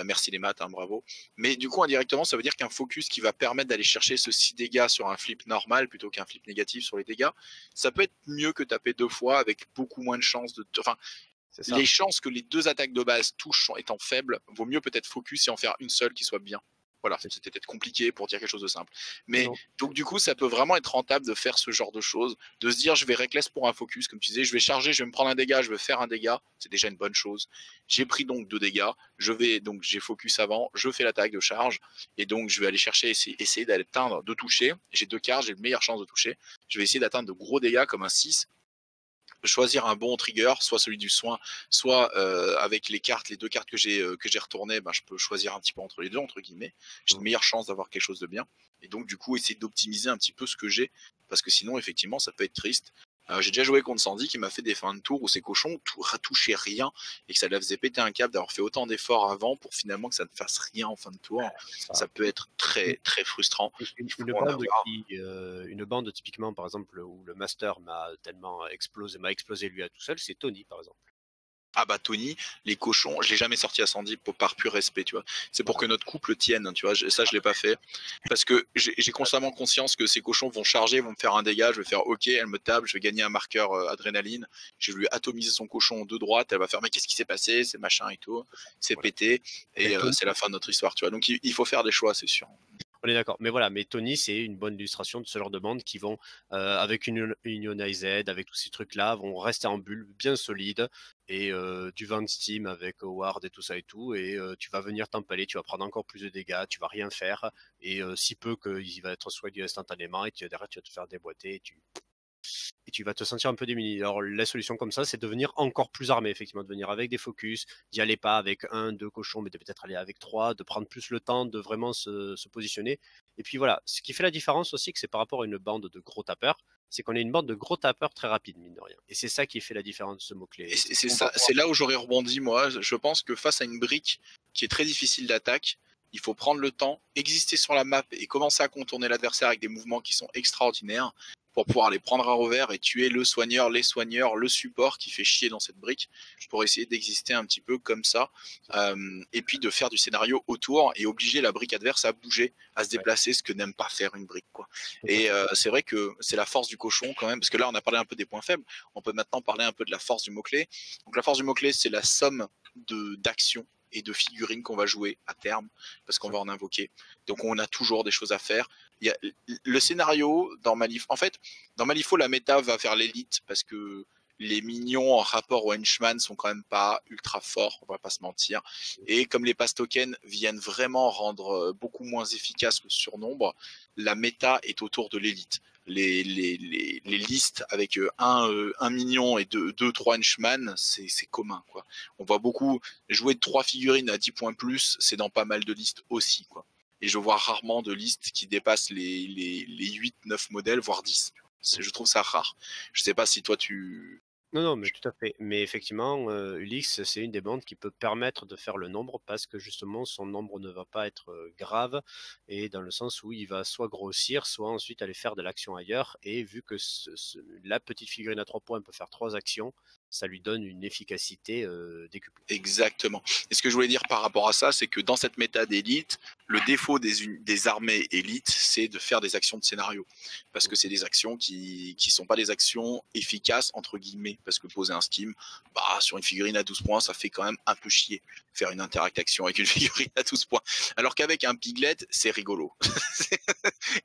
Merci les maths, hein, bravo. Mais du coup, indirectement, ça veut dire qu'un focus qui va permettre d'aller chercher ce 6 dégâts sur un flip normal plutôt qu'un flip négatif sur les dégâts, ça peut être mieux que taper 2 fois avec beaucoup moins de chances de. Enfin, C'est ça. les chances que les 2 attaques de base touchent étant faibles, vaut mieux peut-être focus et en faire une seule qui soit bien. Voilà, C'est c'était peut-être compliqué pour dire quelque chose de simple. Mais non. donc du coup, ça peut vraiment être rentable de faire ce genre de choses, de se dire je vais reckless pour un focus, comme tu disais, je vais charger, je vais me prendre un dégât, je vais faire un dégât, c'est déjà une bonne chose. J'ai pris donc 2 dégâts, j'ai focus avant, je fais l'attaque de charge, et donc je vais aller chercher, essayer d'atteindre, de toucher. J'ai 2 cartes, j'ai de meilleures chances de toucher. Je vais essayer d'atteindre de gros dégâts comme un 6, choisir un bon trigger, soit celui du soin, soit avec les 2 cartes que j'ai retournées, ben, je peux choisir un petit peu entre les deux, entre guillemets. J'ai de Mmh. meilleures chances d'avoir quelque chose de bien. Et donc, du coup, essayer d'optimiser un petit peu ce que j'ai, parce que sinon, effectivement, ça peut être triste. J'ai déjà joué contre Sandy qui m'a fait des fins de tour où ses cochons touchaient rien et que ça leur faisait péter un câble d'avoir fait autant d'efforts avant pour finalement que ça ne fasse rien en fin de tour. C'est ça. Ça peut être très, très frustrant. Il faut Une en bande avoir. une bande typiquement par exemple où le master m'a explosé lui à tout seul, c'est Tony par exemple. Ah bah Tony, les cochons, je l'ai jamais sorti à 110 par pur respect, tu vois. C'est pour Voilà. que notre couple tienne, tu vois. Ça, je l'ai pas fait. Parce que j'ai constamment conscience que ces cochons vont charger, vont me faire un dégât, je vais faire OK, elle me table, je vais gagner un marqueur adrénaline. Je vais lui atomiser son cochon de droite, elle va faire mais qu'est-ce qui s'est passé, c'est machin et tout. C'est Voilà. pété. Et ben Et Tony c'est la fin de notre histoire, tu vois. Donc il faut faire des choix, c'est sûr. On est d'accord. Mais voilà, mais Tony, c'est une bonne illustration de ce genre de bande qui vont, avec une Unionized, avec tous ces trucs-là, vont rester en bulle bien solide et du vent de Steam avec Howard et tout ça et tout. Et tu vas venir t'empaler, tu vas prendre encore plus de dégâts, tu vas rien faire. Et si peu qu'il va être soigné instantanément et derrière tu vas te faire déboîter et tu vas te sentir un peu démuni. Alors la solution comme ça, c'est de venir encore plus armé, effectivement, de venir avec des focus, d'y aller pas avec un, deux cochons, mais de peut-être aller avec trois, de prendre plus le temps de vraiment se positionner. Et puis voilà, ce qui fait la différence aussi, que c'est par rapport à une bande de gros tapeurs, c'est qu'on est une bande de gros tapeurs très rapide, mine de rien. Et c'est ça qui fait la différence de ce mot-clé. Et C'est c'est qu'on va ça, voir. c'est là où j'aurais rebondi moi. Je pense que face à une brique qui est très difficile d'attaque, il faut prendre le temps, exister sur la map et commencer à contourner l'adversaire avec des mouvements qui sont extraordinaires pour pouvoir les prendre à revers et tuer le soigneur, les soigneurs, le support qui fait chier dans cette brique pour essayer d'exister un petit peu comme ça. Et puis de faire du scénario autour et obliger la brique adverse à bouger, à se Ouais, déplacer, ce que n'aime pas faire une brique, quoi. tout à Et fait. c'est vrai que c'est la force du cochon quand même, parce que là on a parlé un peu des points faibles, on peut maintenant parler un peu de la force du mot-clé. Donc la force du mot-clé, c'est la somme d'actions et de figurines qu'on va jouer à terme, parce qu'on va en invoquer. Donc on a toujours des choses à faire. Il y a, le scénario dans Malifaux, en fait, dans Malifaux, la méta va vers l'élite, parce que les minions en rapport aux henchmen sont quand même pas ultra forts, on va pas se mentir. Et comme les pass tokens viennent vraiment rendre beaucoup moins efficace le surnombre, la méta est autour de l'élite. Les listes avec un minion et deux trois henchman, c'est commun, quoi. On voit beaucoup jouer de 3 figurines à 10 points plus, c'est dans pas mal de listes aussi, quoi. Et je vois rarement de listes qui dépassent les 8-9 modèles, voire 10. Je trouve ça rare. Je sais pas si toi tu. Non, non, mais tout à fait. Mais effectivement, Ulix, c'est une des bandes qui peut permettre de faire le nombre parce que justement, son nombre ne va pas être grave et dans le sens où il va soit grossir, soit ensuite aller faire de l'action ailleurs. Et vu que la petite figurine à 3 points peut faire 3 actions, ça lui donne une efficacité décuplée. Exactement. Et ce que je voulais dire par rapport à ça, c'est que dans cette méta d'élite, le défaut des armées élites, c'est de faire des actions de scénario. Parce que c'est des actions qui sont pas des actions efficaces, entre guillemets. Parce que poser un scheme, bah, sur une figurine à 12 points, ça fait quand même un peu chier. Faire une interaction avec une figurine à 12 points. Alors qu'avec un piglet, c'est rigolo.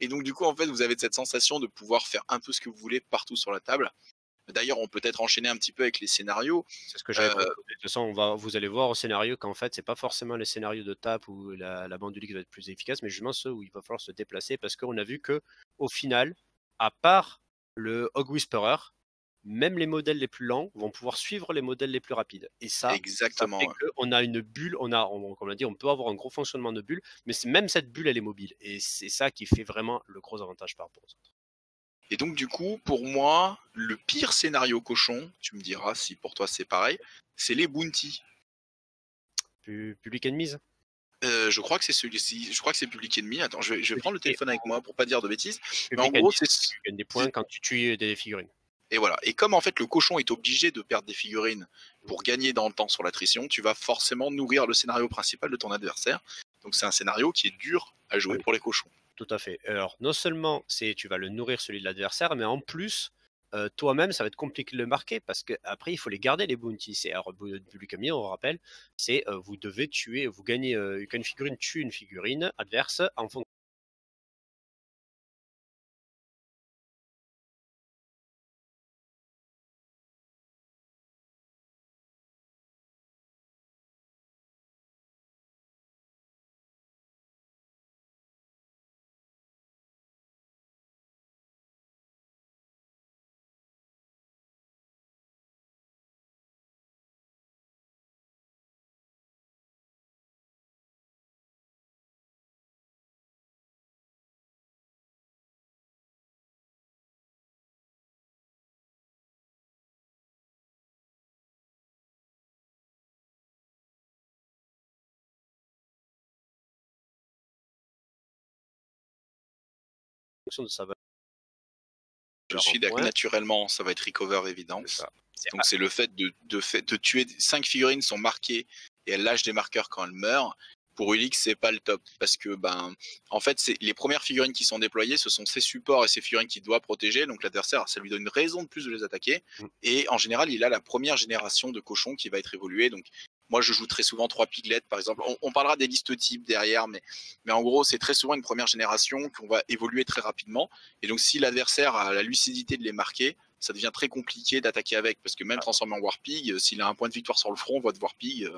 Et donc, du coup, en fait, vous avez cette sensation de pouvoir faire un peu ce que vous voulez partout sur la table. D'ailleurs, on peut peut-être enchaîner un petit peu avec les scénarios. C'est ce que j'avais Euh, proposé. De toute façon, vous allez voir au scénario qu'en fait, c'est pas forcément les scénarios de tape où la bande qui va être plus efficace, mais justement ceux où il va falloir se déplacer parce qu'on a vu que au final, à part le Hog Whisperer, même les modèles les plus lents vont pouvoir suivre les modèles les plus rapides. Et ça Exactement. fait Ouais. qu'on a une bulle, comme on l'a dit, on peut avoir un gros fonctionnement de bulle, mais même cette bulle, elle est mobile. Et c'est ça qui fait vraiment le gros avantage par rapport aux autres. Et donc du coup, pour moi, le pire scénario cochon, tu me diras si pour toi c'est pareil, c'est les bounties. Public Enemies. Je crois que c'est celui-ci. Je crois que c'est Public Enemy. Attends, je vais prendre le Et téléphone avec moi pour pas dire de bêtises. Mais en Public gros, Enemies, tu gagnes des points quand tu tues des figurines. et voilà. Et comme en fait le cochon est obligé de perdre des figurines pour gagner dans le temps sur l'attrition, tu vas forcément nourrir le scénario principal de ton adversaire. Donc c'est un scénario qui est dur à jouer Oui. pour les cochons. Tout à fait. Alors, non seulement tu vas le nourrir celui de l'adversaire, mais en plus, toi-même, ça va être compliqué de le marquer parce qu'après, il faut les garder les bounties. Alors, Public Enemy, on rappelle, c'est vous devez tuer, vous gagnez, quand une figurine tue une figurine adverse en fonction de sa valeur Je en suis d'accord. points. Naturellement, ça va être recover C'est évidence. ça. Donc c'est le fait de tuer 5 figurines sont marquées et elles lâchent des marqueurs quand elles meurent. Pour Ulix, c'est pas le top parce que en fait, c'est les premières figurines qui sont déployées, ce sont ces supports et ces figurines qu'il doit protéger. Donc l'adversaire, ça lui donne une raison de plus de les attaquer. Mm. Et en général, il a la première génération de cochons qui va être évoluée. Donc moi, je joue très souvent 3 piglets, par exemple. On parlera des listes types derrière, mais en gros, c'est très souvent une première génération qu'on va évoluer très rapidement. Et donc, si l'adversaire a la lucidité de les marquer, ça devient très compliqué d'attaquer avec, parce que même transformé en Warpig, s'il a un point de victoire sur le front, votre Warpig,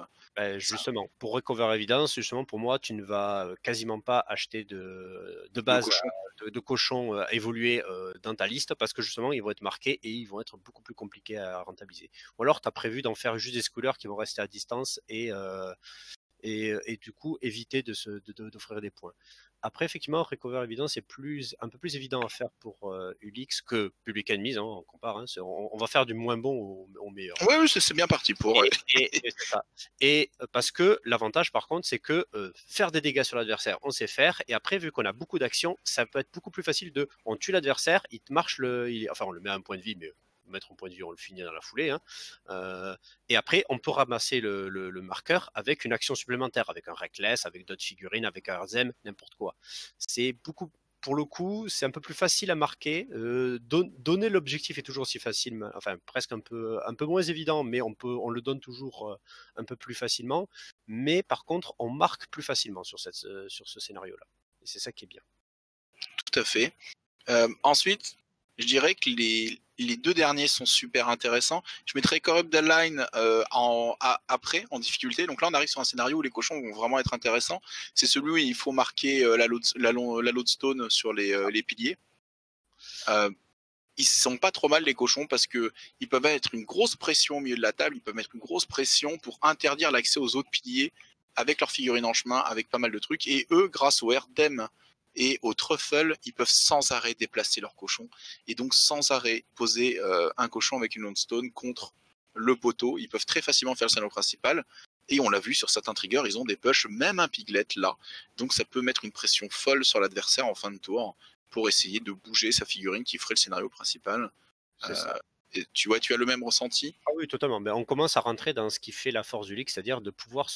Justement, pour Recover Evidence, justement, pour moi, tu ne vas quasiment pas acheter de le base cochon. de cochons évolués dans ta liste parce que justement, ils vont être marqués et ils vont être beaucoup plus compliqués à rentabiliser. Ou alors, tu as prévu d'en faire juste des couleurs qui vont rester à distance et du coup éviter d'offrir des points. Après, effectivement, Recover Evidence est un peu plus évident à faire pour Ulix que Public Enemies, on compare. On va faire du moins bon au meilleur. Ouais, oui, c'est bien parti pour. Et c'est ça. Et parce que l'avantage, par contre, c'est que faire des dégâts sur l'adversaire, on sait faire. Et après, vu qu'on a beaucoup d'actions, ça peut être beaucoup plus facile on tue l'adversaire, il te marche enfin, on le met à un point de vie, mais mettre un point de vie, on le finit dans la foulée. Et après, on peut ramasser le marqueur avec une action supplémentaire, avec un Reckless, avec d'autres figurines, avec un Zem, n'importe quoi. C'est beaucoup. Pour le coup, c'est un peu plus facile à marquer. Donner l'objectif est toujours aussi facile, enfin presque un peu moins évident, mais on le donne toujours un peu plus facilement. Mais par contre, on marque plus facilement sur ce scénario-là. Et c'est ça qui est bien. Tout à fait. Ensuite, je dirais que les deux derniers sont super intéressants. Je mettrais Corrupt Line après, en difficulté. Donc là, on arrive sur un scénario où les cochons vont vraiment être intéressants. C'est celui où il faut marquer la lodestone sur les piliers. Ils sont pas trop mal les cochons parce que ils peuvent être une grosse pression au milieu de la table, ils peuvent mettre une grosse pression pour interdire l'accès aux autres piliers avec leurs figurines en chemin, avec pas mal de trucs. Et eux, grâce au RDEM et au truffle, ils peuvent sans arrêt déplacer leurs cochons et donc sans arrêt poser un cochon avec une lodestone contre le poteau. Ils peuvent très facilement faire le scénario principal. Et on l'a vu sur certains triggers, ils ont des push, même un piglet là. Donc ça peut mettre une pression folle sur l'adversaire en fin de tour pour essayer de bouger sa figurine qui ferait le scénario principal. C'est ça. Et tu vois, tu as le même ressenti? Ah oui, totalement. Mais on commence à rentrer dans ce qui fait la force du leak, c'est-à-dire de pouvoir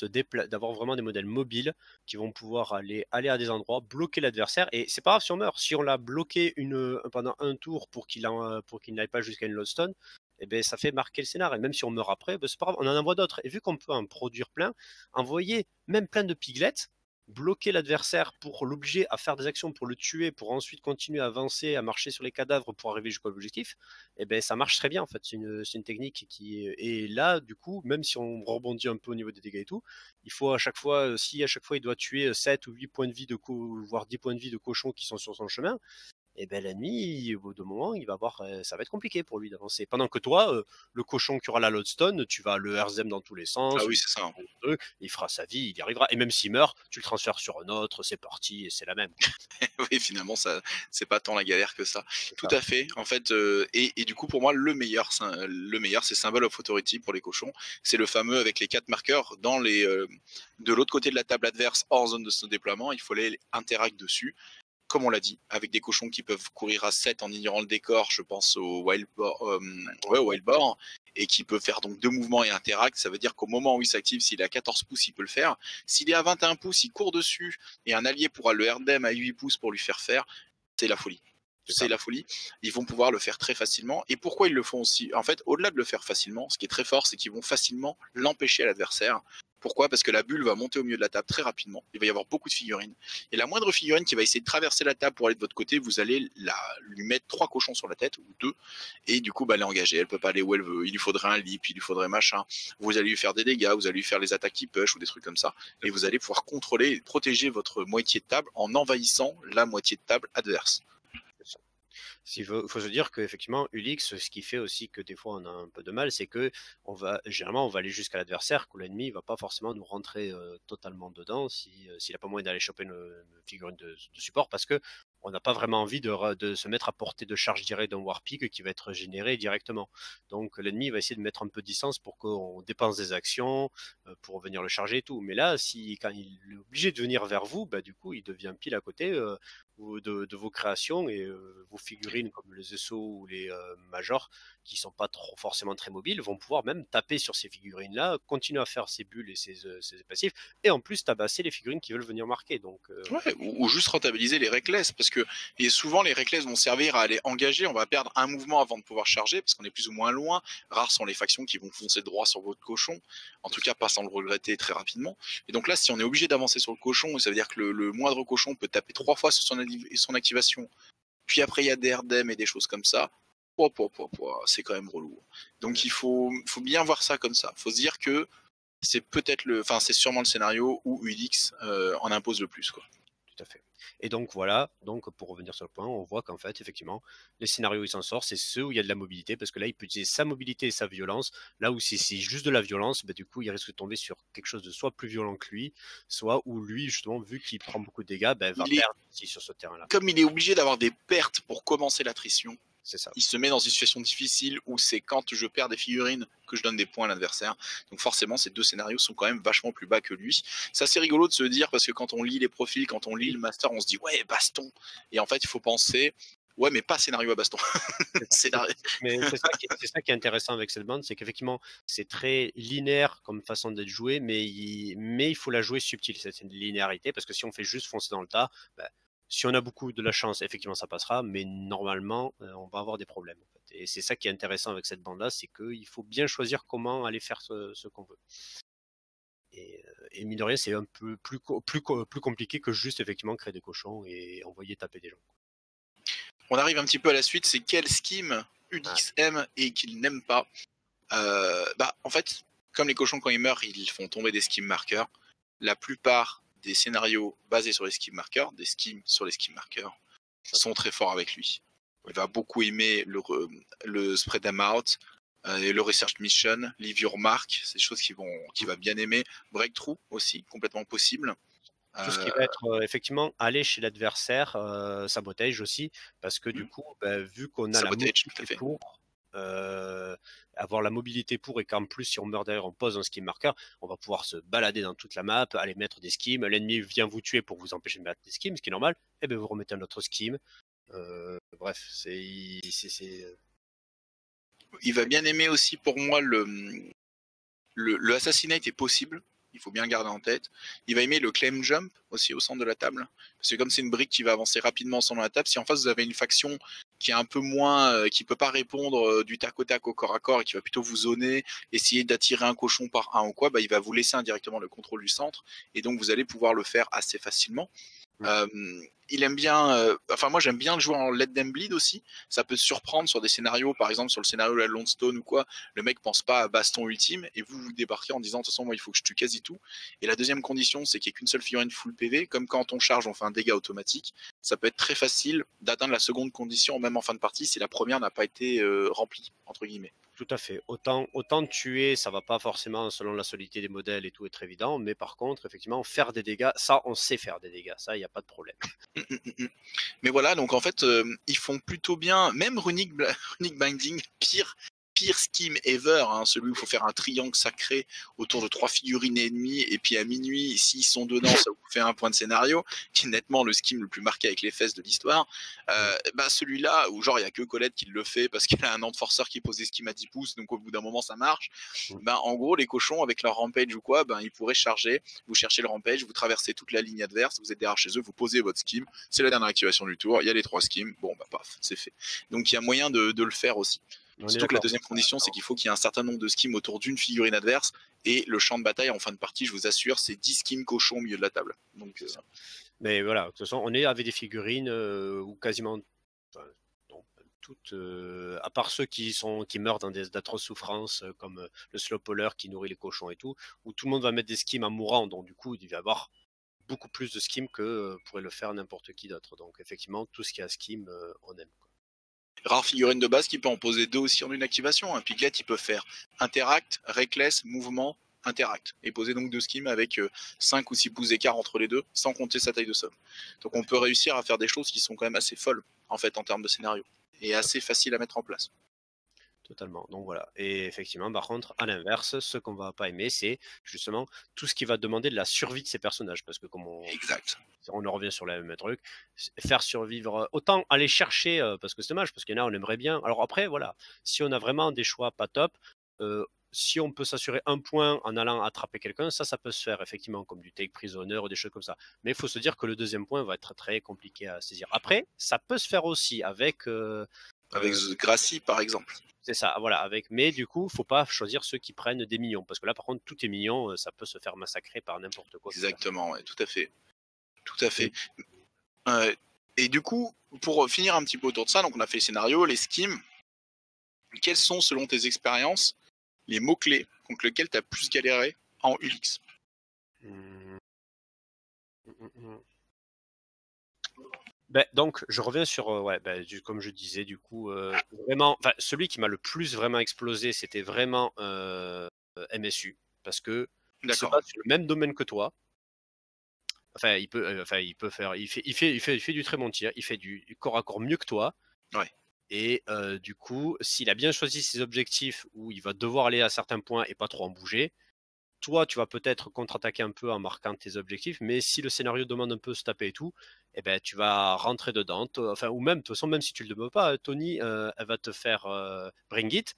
d'avoir vraiment des modèles mobiles qui vont pouvoir aller à des endroits, bloquer l'adversaire. Et c'est pas grave si on meurt. Si on l'a bloqué pendant un tour pour qu'il n'aille pas jusqu'à une lodestone, eh ben, ça fait marquer le scénar. Et même si on meurt après, ben, c'est pas grave, on en envoie d'autres. Et vu qu'on peut en produire plein, envoyer même plein de piglets, bloquer l'adversaire pour l'obliger à faire des actions pour le tuer, pour ensuite continuer à avancer, à marcher sur les cadavres pour arriver jusqu'à l'objectif, et ben ça marche très bien en fait. C'est une technique qui est là, du coup, même si on rebondit un peu au niveau des dégâts et tout, il faut à chaque fois, si à chaque fois il doit tuer 7 ou 8 points de vie voire 10 points de vie de cochons qui sont sur son chemin, et ben l'ennemi, au bout d'un moment, il va avoir, ça va être compliqué pour lui d'avancer. Pendant que toi, le cochon qui aura la lodestone, tu vas le herzem dans tous les Ah sens, oui, c'est ça, hein. il fera sa vie, il y arrivera. Et même s'il meurt, tu le transfères sur un autre, c'est parti, et c'est la même, quoi. Oui, finalement, ça, c'est pas tant la galère que ça. C'est Tout ça. à fait. En fait, et du coup, pour moi, le meilleur, c'est Symbol of Authority pour les cochons. C'est le fameux avec les 4 marqueurs de l'autre côté de la table adverse, hors zone de son déploiement. Il faut les interact dessus. Comme on l'a dit, avec des cochons qui peuvent courir à 7 en ignorant le décor, je pense au Wild Boar, ouais, au Wild Boar, et qui peut faire donc 2 mouvements et interact. Ça veut dire qu'au moment où il s'active, s'il est à 14 pouces, il peut le faire. S'il est à 21 pouces, il court dessus, et un allié pourra le RDM à 8 pouces pour lui faire faire. C'est la folie. C'est C'est ça. la folie. Ils vont pouvoir le faire très facilement. Et pourquoi ils le font aussi? En fait, au-delà de le faire facilement, ce qui est très fort, c'est qu'ils vont facilement l'empêcher à l'adversaire. Pourquoi? Parce que la bulle va monter au milieu de la table très rapidement. Il va y avoir beaucoup de figurines. Et la moindre figurine qui va essayer de traverser la table pour aller de votre côté, vous allez lui mettre 3 cochons sur la tête, ou 2, et du coup, elle est engagée. Elle peut pas aller où elle veut. Il lui faudrait un lip, il lui faudrait machin. Vous allez lui faire des dégâts, vous allez lui faire les attaques qui push ou des trucs comme ça. Et vous allez pouvoir contrôler et protéger votre moitié de table en envahissant la moitié de table adverse. Il faut se dire qu'effectivement, Ulix, ce qui fait aussi que des fois on a un peu de mal, c'est que généralement, on va aller jusqu'à l'adversaire, que l'ennemi ne va pas forcément nous rentrer totalement dedans s'il n'a pas moyen d'aller choper une figurine de support, parce que on n'a pas vraiment envie de se mettre à portée de charge directe d'un Warpig qui va être généré directement. Donc l'ennemi va essayer de mettre un peu de distance pour qu'on dépense des actions, pour venir le charger et tout. Mais là, quand il est obligé de venir vers vous, bah, du coup, il devient pile à côté. De vos créations et vos figurines comme les SO ou les majors qui sont pas trop forcément très mobiles vont pouvoir même taper sur ces figurines là, continuer à faire ces bulles et ces passifs et en plus tabasser les figurines qui veulent venir marquer. Donc Ouais, ou juste rentabiliser les reckless, parce que et souvent les reckless vont servir à aller engager. On va perdre un mouvement avant de pouvoir charger, parce qu'on est plus ou moins loin. Rares sont les factions qui vont foncer droit sur votre cochon, en tout cas pas sans le regretter très rapidement. Et donc là, si on est obligé d'avancer sur le cochon, ça veut dire que le moindre cochon peut taper 3 fois sur son activation, puis après il y a des RDM et des choses comme ça. C'est quand même relou. Donc il faut bien voir ça comme ça. Il faut se dire que c'est peut-être c'est sûrement le scénario où UX en impose le plus, quoi. tout à fait. Et donc voilà, donc pour revenir sur le point, on voit qu'en fait, effectivement, les scénarios où il s'en sort, c'est ceux où il y a de la mobilité, parce que là, il peut utiliser sa mobilité et sa violence. Là où si c'est juste de la violence, bah, du coup, il risque de tomber sur quelque chose de soit plus violent que lui, soit où lui, justement, vu qu'il prend beaucoup de dégâts, bah, va Il est, perdre aussi sur ce terrain-là. comme il est obligé d'avoir des pertes pour commencer l'attrition, C'est ça. il se met dans une situation difficile où c'est quand je perds des figurines que je donne des points à l'adversaire. Donc forcément, ces 2 scénarios sont quand même vachement plus bas que lui. C'est assez rigolo de se dire, parce que quand on lit les profils, quand on lit le master, on se dit ouais, baston. Et en fait, il faut penser ouais, mais pas scénario à baston. Scénario. Mais c'est ça qui est intéressant avec cette bande, c'est qu'effectivement, c'est très linéaire comme façon d'être joué, mais il faut la jouer subtile, cette linéarité, parce que si on fait juste foncer dans le tas, bah, si on a beaucoup de la chance, effectivement, ça passera, mais normalement, on va avoir des problèmes, en fait. Et c'est ça qui est intéressant avec cette bande-là, c'est qu'il faut bien choisir comment aller faire ce qu'on veut. Et mine de rien, c'est un peu plus compliqué que juste effectivement créer des cochons et envoyer taper des gens. On arrive un petit peu à la suite, c'est quel scheme UX aime et qu'il n'aime pas. En fait, comme les cochons quand ils meurent, ils font tomber des scheme marqueurs. La plupart des scénarios basés sur les scheme marqueurs, des schemes sur les scheme marqueurs, sont très forts avec lui. Il va beaucoup aimer le spread them out, et le research mission, leave your mark, c'est des choses qu'il va bien aimer. Breakthrough aussi, complètement possible. Tout ce qui va être effectivement aller chez l'adversaire, sabotage aussi, parce que du coup, bah, vu qu'on a la Sabotage, tout à mobilité fait. pour, avoir la mobilité pour et qu'en plus si on meurt derrière on pose un scheme marqueur, on va pouvoir se balader dans toute la map, aller mettre des schemes, l'ennemi vient vous tuer pour vous empêcher de mettre des schemes, ce qui est normal, et bien vous remettez un autre scheme. Bref, Il va bien aimer aussi pour moi le assassinate est possible. Il faut bien garder en tête. Il va aimer le claim jump aussi au centre de la table. Parce que comme c'est une brique qui va avancer rapidement au centre de la table, si en face vous avez une faction qui est un peu moins, qui peut pas répondre du tac au tac au corps à corps et qui va plutôt vous zoner, essayer d'attirer un cochon par un ou quoi, il va vous laisser indirectement le contrôle du centre et donc vous allez pouvoir le faire assez facilement. Mm. Euh, il aime bien, enfin moi j'aime bien le jouer en Let Them Bleed aussi. Ça peut te surprendre sur des scénarios, par exemple sur le scénario de la Londstone ou quoi. Le mec pense pas à baston ultime et vous débarquez en disant de toute façon moi il faut que je tue quasi tout. Et la deuxième condition c'est qu'il n'y ait qu'une seule figurine full PV. Comme quand on charge on fait un dégât automatique. Ça peut être très facile d'atteindre la seconde condition même en fin de partie si la première n'a pas été remplie entre guillemets. Tout à fait. Autant tuer, ça va pas forcément selon la solidité des modèles et tout est très évident, mais par contre, effectivement, faire des dégâts, ça, on sait faire des dégâts, ça, il n'y a pas de problème. Mais voilà, donc en fait, ils font plutôt bien, même Runic Binding, pire scheme ever, hein, celui où il faut faire un triangle sacré autour de 3 figurines ennemies, et puis à minuit, s'ils sont dedans, ça vous fait un point de scénario, qui est nettement le scheme le plus marqué avec les fesses de l'histoire. Bah celui-là, où genre il n'y a que Colette qui le fait parce qu'elle a un Enforcer qui pose des schemes à 10 pouces, donc au bout d'un moment ça marche. Bah en gros, les cochons, avec leur rampage ou quoi, ben ils pourraient charger, vous cherchez le rampage, vous traversez toute la ligne adverse, vous êtes derrière chez eux, vous posez votre scheme, c'est la dernière activation du tour, il y a les 3 schemes, bon bah paf, c'est fait. Donc il y a moyen de le faire aussi. Surtout que la deuxième condition, c'est qu'il faut qu'il y ait un certain nombre de schemes autour d'une figurine adverse, et le champ de bataille en fin de partie, je vous assure, c'est 10 schemes cochons au milieu de la table. Donc, Mais voilà, de toute façon, on est avec des figurines où quasiment, enfin, non, toutes, à part ceux qui meurent dans d'atroces souffrances, comme le Slowpoler qui nourrit les cochons et tout, où tout le monde va mettre des schemes en mourant, donc du coup, il va y avoir beaucoup plus de schemes que pourrait le faire n'importe qui d'autre. Donc effectivement, tout ce qui a scheme, on aime, quoi. rare figurine de base qui peut en poser 2 aussi en une activation. Un Piglet, il peut faire Interact, Reckless, Mouvement, Interact. Et poser donc 2 schemes avec 5 ou 6 pouces d'écart entre les deux, sans compter sa taille de somme. Donc on peut réussir à faire des choses qui sont quand même assez folles, en fait, en termes de scénario. Et assez faciles à mettre en place. Totalement. Donc voilà. Et effectivement, par contre, à l'inverse, ce qu'on va pas aimer, c'est justement tout ce qui va demander de la survie de ces personnages. Parce que comme Exact. on en revient sur le même truc, faire survivre, autant aller chercher, parce que c'est dommage, parce qu'il y en a, on aimerait bien. Alors après, voilà, si on a vraiment des choix pas top, si on peut s'assurer un point en allant attraper quelqu'un, ça peut se faire, effectivement, comme du take prisoner ou des choses comme ça. Mais il faut se dire que le deuxième point va être très compliqué à saisir. Après, ça peut se faire aussi avec... avec Gracie, par exemple. C'est ça, voilà. Mais du coup, faut pas choisir ceux qui prennent des millions. Parce que là, par contre, tout est mignon, ça peut se faire massacrer par n'importe quoi. Exactement, ouais, tout à fait. Tout à fait. Et du coup, pour finir un petit peu autour de ça, donc on a fait les scénarios, les schemes. Quels sont, selon tes expériences, les mots-clés contre lesquels tu as plus galéré en UX? Donc, je reviens sur, comme je disais, du coup, vraiment, celui qui m'a le plus vraiment explosé, c'était vraiment MSU, parce que il se base sur le même domaine que toi. Enfin, il peut faire, il fait du très bon tir, il fait du corps à corps mieux que toi. Ouais. Et du coup, s'il a bien choisi ses objectifs où il va devoir aller à certains points et pas trop en bouger, toi, tu vas peut-être contre-attaquer un peu en marquant tes objectifs, mais si le scénario demande un peu se taper et tout, eh ben, tu vas rentrer dedans. Ou même, de toute façon, même si tu le demandes pas, Tony, elle va te faire bring it.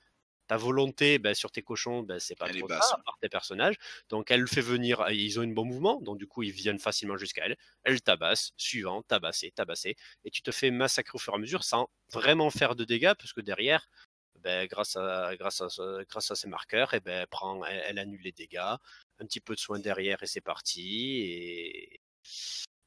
Ta volonté sur tes cochons, c'est pas Elle trop est basse. ça, par tes personnages. Donc elle fait venir, ils ont un bon mouvement, donc du coup ils viennent facilement jusqu'à elle. Elle tabasse, suivant, tabasser, et tu te fais massacrer au fur et à mesure sans vraiment faire de dégâts, parce que derrière, grâce à ses marqueurs, elle annule les dégâts, un petit peu de soin derrière et c'est parti. Et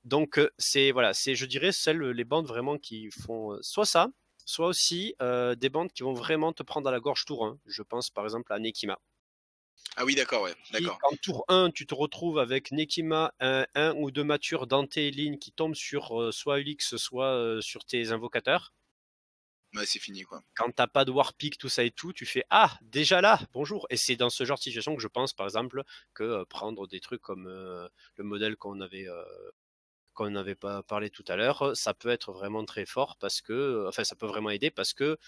donc je dirais les bandes vraiment qui font soit ça, soit aussi des bandes qui vont vraiment te prendre à la gorge tour 1. Je pense par exemple à Nekima. Ah oui, d'accord, ouais. D'accord. En tour 1, tu te retrouves avec Nekima, un ou deux matures dans tes lignes qui tombent sur soit Ulix, soit sur tes invocateurs. Ouais, c'est fini, quoi. Quand t'as pas de Warpick, tout ça et tout, tu fais ah, déjà là, bonjour. Et c'est dans ce genre de situation que je pense, par exemple, que prendre des trucs comme le modèle qu'on n'avait pas parlé tout à l'heure, ça peut être vraiment très fort parce que, ça peut vraiment aider parce que,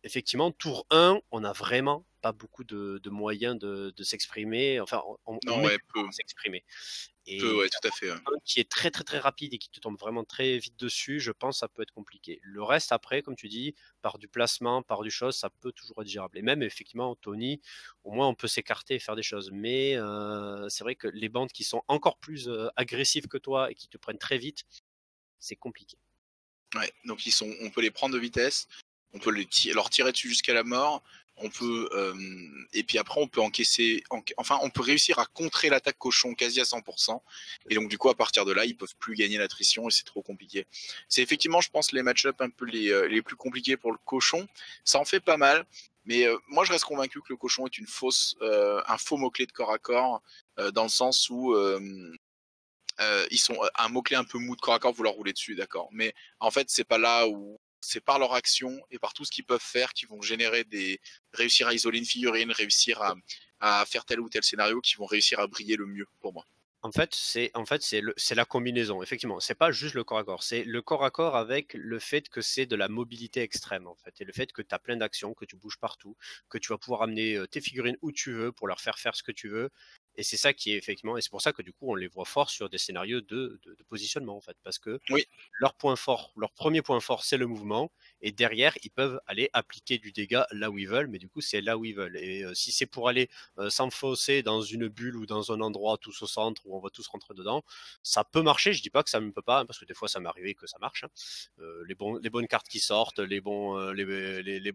effectivement, tour 1, on n'a vraiment pas beaucoup de moyens de s'exprimer. Enfin, on Non, met ouais, du temps à s'exprimer. peu, Et ouais, tout à fait. Ouais. un qui est très très très rapide et qui te tombe vraiment très vite dessus, je pense que ça peut être compliqué. Le reste après, comme tu dis, par du placement, par du chose, ça peut toujours être gérable. Et même effectivement, Tony, au moins on peut s'écarter et faire des choses. Mais c'est vrai que les bandes qui sont encore plus agressives que toi et qui te prennent très vite, c'est compliqué. Ouais, donc on peut les prendre de vitesse, on peut leur tirer dessus jusqu'à la mort, et puis après on peut encaisser, enfin on peut réussir à contrer l'attaque cochon quasi à 100%. Et donc du coup à partir de là ils peuvent plus gagner l'attrition et c'est trop compliqué. C'est effectivement je pense les match-up un peu les plus compliqués pour le cochon. Ça en fait pas mal. Mais moi, je reste convaincu que le cochon est un faux mot-clé de corps à corps, dans le sens où ils sont un mot-clé un peu mou de corps à corps, vous leur roulez dessus, d'accord. Mais en fait, c'est pas là où c'est par leur action et par tout ce qu'ils peuvent faire qui vont réussir à isoler une figurine, réussir à faire tel ou tel scénario, qui vont réussir à briller le mieux pour moi. C'est la combinaison, effectivement. C'est pas juste le corps à corps, c'est le corps à corps avec le fait que c'est de la mobilité extrême, en fait. Et le fait que tu as plein d'actions, que tu bouges partout, que tu vas pouvoir amener tes figurines où tu veux pour leur faire faire ce que tu veux. Et c'est ça qui est effectivement, et c'est pour ça que du coup, on les voit forts sur des scénarios de positionnement, en fait. Parce que Oui. leur point fort, leur premier point fort, c'est le mouvement. Et derrière, ils peuvent aller appliquer du dégât là où ils veulent, mais du coup, c'est là où ils veulent. Et si c'est pour aller s'enfoncer dans une bulle ou dans un endroit tous au centre où on va tous rentrer dedans, ça peut marcher. Je dis pas que ça ne peut pas, hein, parce que des fois, ça m'est arrivé que ça marche. Hein. Les bonnes cartes qui sortent, les bons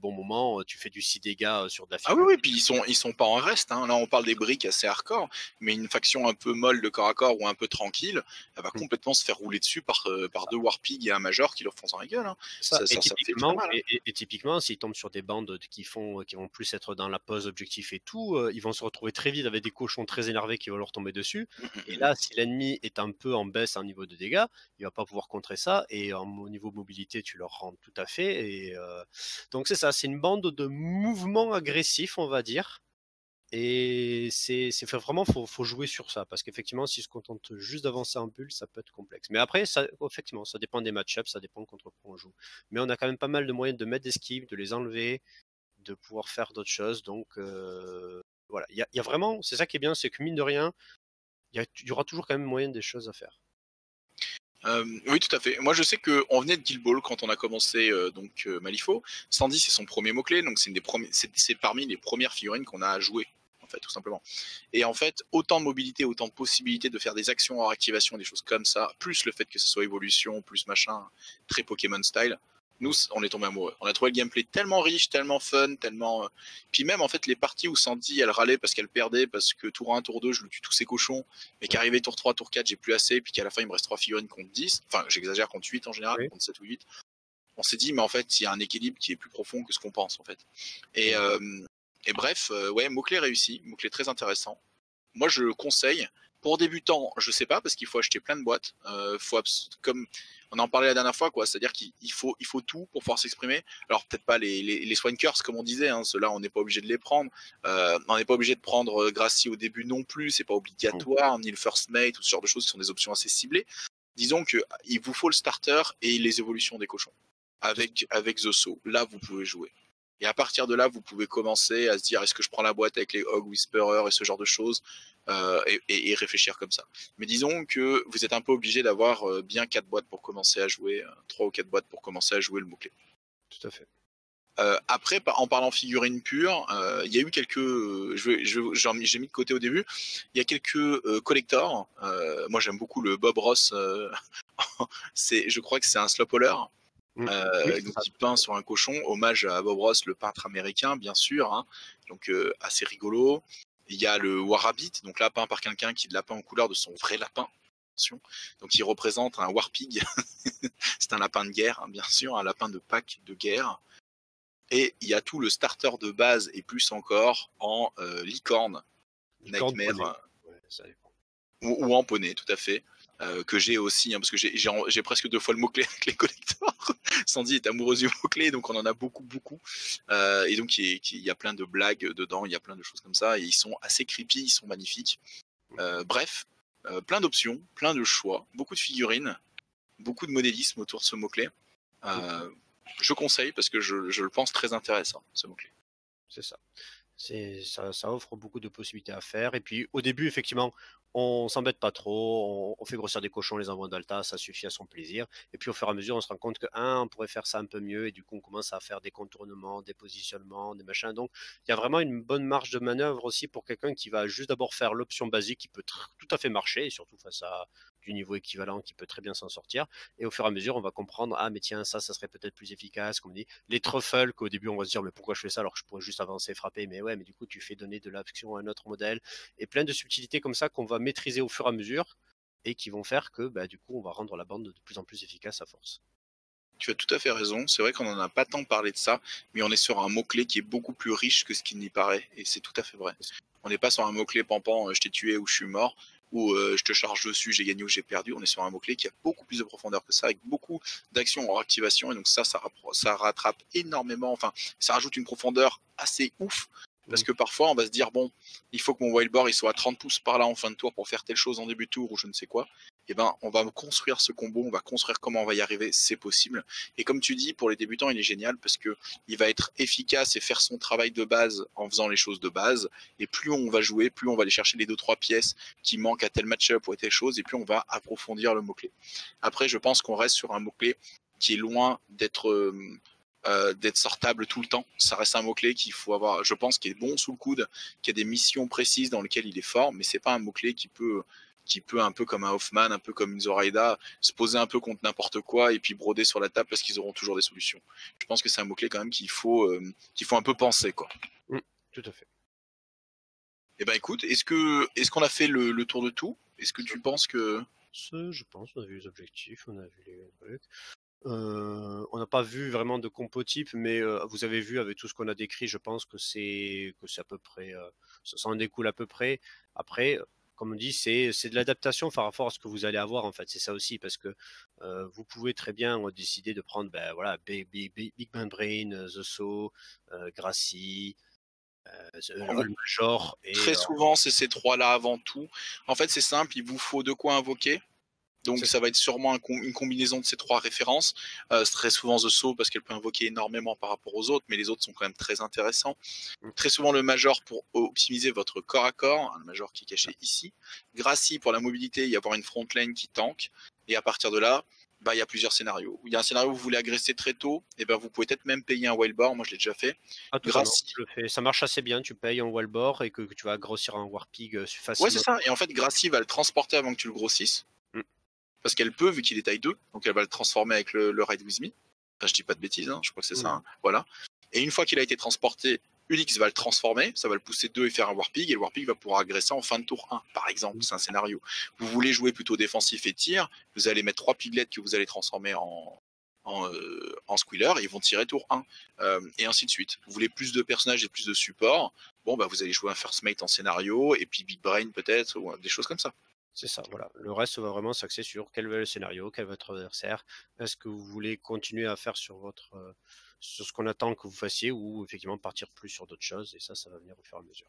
moments, tu fais du 6 dégâts sur de la Ah figure. oui, puis ils sont pas en reste. Hein. Là, on parle des briques assez hardcore, mais une faction un peu molle de corps à corps ou un peu tranquille, elle va complètement se faire rouler dessus par deux Warpigs et un Major qui leur foncent dans la gueule. Hein. Ça fait très mal. Hein. Et typiquement, s'ils tombent sur des bandes qui vont plus être dans la pose objectif et tout, ils vont se retrouver très vite avec des cochons très énervés qui vont leur tomber dessus. Et là, si l'ennemi est un peu en baisse en niveau de dégâts, il va pas pouvoir contrer ça. Et au niveau mobilité, tu leur rends tout à fait. Et donc c'est ça, c'est une bande de mouvements agressifs, on va dire. Et vraiment, faut jouer sur ça, parce qu'effectivement, si se contente juste d'avancer en bulle, ça peut être complexe. Mais après, ça, effectivement, ça dépend des match-ups, ça dépend contre quoi on joue. Mais on a quand même pas mal de moyens de mettre des skips, de les enlever, de pouvoir faire d'autres choses. Donc voilà, il y a vraiment, c'est ça qui est bien, c'est que mine de rien, il y aura toujours quand même moyen des choses à faire. Oui, tout à fait. Moi, je sais qu'on venait de Guild Ball quand on a commencé Malifaux. Sandy, c'est son premier mot-clé, donc c'est parmi les premières figurines qu'on a à jouer, en fait, tout simplement. Et en fait, autant de mobilité, autant de possibilités de faire des actions hors activation, des choses comme ça, plus le fait que ce soit évolution, plus machin, très Pokémon style. Nous, on est tombé amoureux. On a trouvé le gameplay tellement riche, tellement fun, tellement. Puis même, en fait, les parties où Sandy, elle râlait parce qu'elle perdait, parce que tour 1, tour 2, je lui tue tous ses cochons, mais qu'arrivé tour 3, tour 4, j'ai plus assez, puis qu'à la fin, il me reste 3 figurines contre 10. Enfin, j'exagère, contre 8 en général, Oui. contre 7 ou 8. On s'est dit, mais en fait, il y a un équilibre qui est plus profond que ce qu'on pense, en fait. Et, bref, ouais, mot-clé réussi, mot-clé très intéressant. Moi, je conseille. Pour débutants, je sais pas, parce qu'il faut acheter plein de boîtes. Comme on en parlait la dernière fois, quoi. C'est-à-dire qu'il faut tout pour pouvoir s'exprimer. Alors peut-être pas les Swankers, comme on disait. Hein, ceux-là, on n'est pas obligé de les prendre. On n'est pas obligé de prendre Gracie au début non plus. C'est pas obligatoire. Ni le First Mate, ou ce genre de choses qui sont des options assez ciblées. Disons que il vous faut le starter et les évolutions des cochons. Avec The Saw. Là, vous pouvez jouer. Et à partir de là, vous pouvez commencer à se dire, est-ce que je prends la boîte avec les Hog Whisperer et ce genre de choses, et réfléchir comme ça. Mais disons que vous êtes un peu obligé d'avoir bien 4 boîtes pour commencer à jouer, 3 ou 4 boîtes pour commencer à jouer le mot-clé. Tout à fait. Après, en parlant figurines pures, il y a eu quelques. J'ai mis de côté au début. Il y a quelques collectors. Moi, j'aime beaucoup le Bob Ross. Je crois que c'est un slowpoller. Donc il peint sur un cochon, hommage à Bob Ross, le peintre américain, bien sûr, hein. Donc assez rigolo. Il y a le Warrabbit, donc là peint par quelqu'un qui l'a peint en couleur de son vrai lapin. Attention. Donc il représente un Warpig. C'est un lapin de guerre, hein, bien sûr, un lapin de Pâques de guerre. Et il y a tout le starter de base et plus encore en licorne, Nightmare, ou en poney, tout à fait. Que j'ai aussi, hein, parce que j'ai presque 2 fois le mot-clé avec les collecteurs. Sandy est amoureuse du mot-clé, donc on en a beaucoup. Et donc il y a plein de blagues dedans, il y a plein de choses comme ça, et ils sont assez creepy, ils sont magnifiques. Bref, plein d'options, plein de choix, beaucoup de figurines, beaucoup de modélisme autour de ce mot-clé. Je conseille parce que je le pense très intéressant, ce mot-clé. C'est ça. Ça offre beaucoup de possibilités à faire. Et puis au début, effectivement, on s'embête pas trop, on fait grossir des cochons, on les envoie en Delta, ça suffit à son plaisir. Et puis au fur et à mesure, on se rend compte que, on pourrait faire ça un peu mieux, et du coup, on commence à faire des contournements, des positionnements, des machins. Donc, il y a vraiment une bonne marge de manœuvre aussi pour quelqu'un qui va juste d'abord faire l'option basique qui peut tout à fait marcher, et surtout face à du niveau équivalent qui peut très bien s'en sortir. Et au fur et à mesure, on va comprendre, mais tiens, ça serait peut-être plus efficace, comme on dit. Les truffles, qu'au début, on va se dire, mais pourquoi je fais ça alors que je pourrais juste avancer et frapper? Mais ouais, mais du coup, tu fais donner de l'action à un autre modèle. Et plein de subtilités comme ça qu'on va maîtriser au fur et à mesure et qui vont faire que, du coup, on va rendre la bande de plus en plus efficace à force. Tu as tout à fait raison. C'est vrai qu'on n'en a pas tant parlé de ça, mais on est sur un mot-clé qui est beaucoup plus riche que ce qu'il n'y paraît. Et c'est tout à fait vrai. On n'est pas sur un mot-clé pampant, je t'ai tué ou je suis mort, ou je te charge dessus, j'ai gagné ou j'ai perdu. On est sur un mot-clé qui a beaucoup plus de profondeur que ça, avec beaucoup d'actions en activation. Et donc ça rattrape énormément, enfin, ça rajoute une profondeur assez ouf. Parce que parfois, on va se dire, bon, il faut que mon wild boar il soit à 30 pouces par là en fin de tour pour faire telle chose en début de tour ou je ne sais quoi. Et ben, on va construire ce combo, on va construire comment on va y arriver, c'est possible. Et comme tu dis, pour les débutants, il est génial parce que il va être efficace et faire son travail de base en faisant les choses de base. Et plus on va jouer, plus on va aller chercher les 2-3 pièces qui manquent à tel match-up ou à telle chose, et puis on va approfondir le mot-clé. Après, je pense qu'on reste sur un mot-clé qui est loin d'être sortable tout le temps. Ça reste un mot-clé qu'il faut avoir, je pense, qui est bon sous le coude, qui a des missions précises dans lesquelles il est fort, mais c'est pas un mot-clé qui peut un peu comme un Hoffman, un peu comme une Zoraida, se poser un peu contre n'importe quoi et puis broder sur la table parce qu'ils auront toujours des solutions. Je pense que c'est un mot-clé quand même qu'il faut un peu penser, quoi. Tout à fait. Eh ben écoute, est-ce qu'on a fait le tour de tout? Est-ce que tu penses que... Je pense, on a vu les objectifs, on a vu les trucs. On n'a pas vu vraiment de compo type, mais vous avez vu avec tout ce qu'on a décrit, je pense que c'est à peu près, ça en découle à peu près. Après, comme on dit, c'est de l'adaptation par rapport à ce que vous allez avoir en fait. C'est ça aussi parce que vous pouvez très bien décider de prendre, voilà, Big Bang Brain, The Saw, Gracie, All Major et Très souvent, c'est ces trois-là avant tout. En fait, c'est simple, il vous faut de quoi invoquer. Donc ça va être sûrement une combinaison de ces trois références. C'est très souvent The Saw parce qu'elle peut invoquer énormément par rapport aux autres, mais les autres sont quand même très intéressants. Très souvent le Major pour optimiser votre corps à corps, le Major qui est caché ici. Gracie pour la mobilité, y avoir une front lane qui tank. Et à partir de là, il y a plusieurs scénarios. Il y a un scénario où vous voulez agresser très tôt, et vous pouvez peut-être même payer un wild boar, moi je l'ai déjà fait. totalement, je le fais. Ça marche assez bien, tu payes en wallboard et que tu vas grossir un Warpig facilement. Ouais, c'est ça. Et en fait, Gracie va le transporter avant que tu le grossisses. Parce qu'elle peut, vu qu'il est taille 2, donc elle va le transformer avec le Ride With Me. Enfin, je dis pas de bêtises, je crois que c'est ça. Hein. Voilà. Et une fois qu'il a été transporté, Ulix va le transformer, ça va le pousser 2 et faire un Warpig, et le Warpig va pouvoir agresser en fin de tour 1, par exemple. C'est un scénario. Vous voulez jouer plutôt défensif et tir, vous allez mettre 3 piglets que vous allez transformer en Squealer, et ils vont tirer tour 1. Et ainsi de suite. Vous voulez plus de personnages et plus de support, vous allez jouer un First Mate en scénario, et puis Big Brain peut-être, ou des choses comme ça. C'est ça, voilà. Le reste va vraiment s'axer sur quel est le scénario, quel est votre adversaire. Est-ce que vous voulez continuer à faire sur sur ce qu'on attend que vous fassiez ou effectivement partir plus sur d'autres choses et ça va venir au fur et à mesure.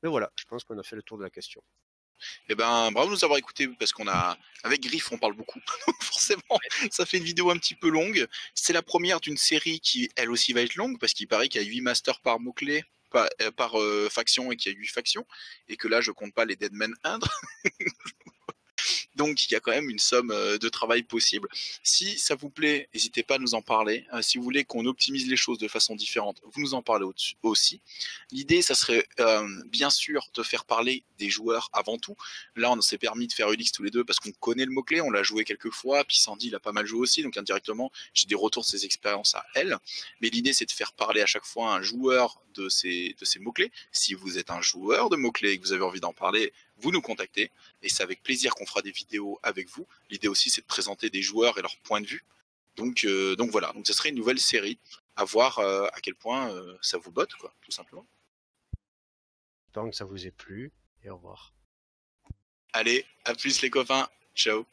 Mais voilà, je pense qu'on a fait le tour de la question. Eh ben, bravo de nous avoir écoutés parce avec Griff, on parle beaucoup. Forcément, ça fait une vidéo un petit peu longue. C'est la première d'une série qui, elle aussi, va être longue parce qu'il paraît qu'il y a 8 masters par mot-clé, par faction et qu'il y a 8 factions. Et que là, je compte pas les Deadman Indre. Donc, il y a quand même une somme de travail possible. Si ça vous plaît, n'hésitez pas à nous en parler. Si vous voulez qu'on optimise les choses de façon différente, vous nous en parlez aussi. L'idée, ça serait bien sûr de faire parler des joueurs avant tout. Là, on s'est permis de faire Ulix tous les deux parce qu'on connaît le mot-clé, on l'a joué quelques fois, puis Sandy l'a pas mal joué aussi, donc indirectement, j'ai des retours de ses expériences à elle. Mais l'idée, c'est de faire parler à chaque fois un joueur de ces mots-clés. Si vous êtes un joueur de mots-clés et que vous avez envie d'en parler, vous nous contactez et c'est avec plaisir qu'on fera des vidéos avec vous. L'idée aussi, c'est de présenter des joueurs et leur point de vue. Donc voilà, donc ce serait une nouvelle série à voir à quel point ça vous botte, quoi, tout simplement. J'espère que ça vous ait plu et au revoir. Allez, à plus les copains, ciao.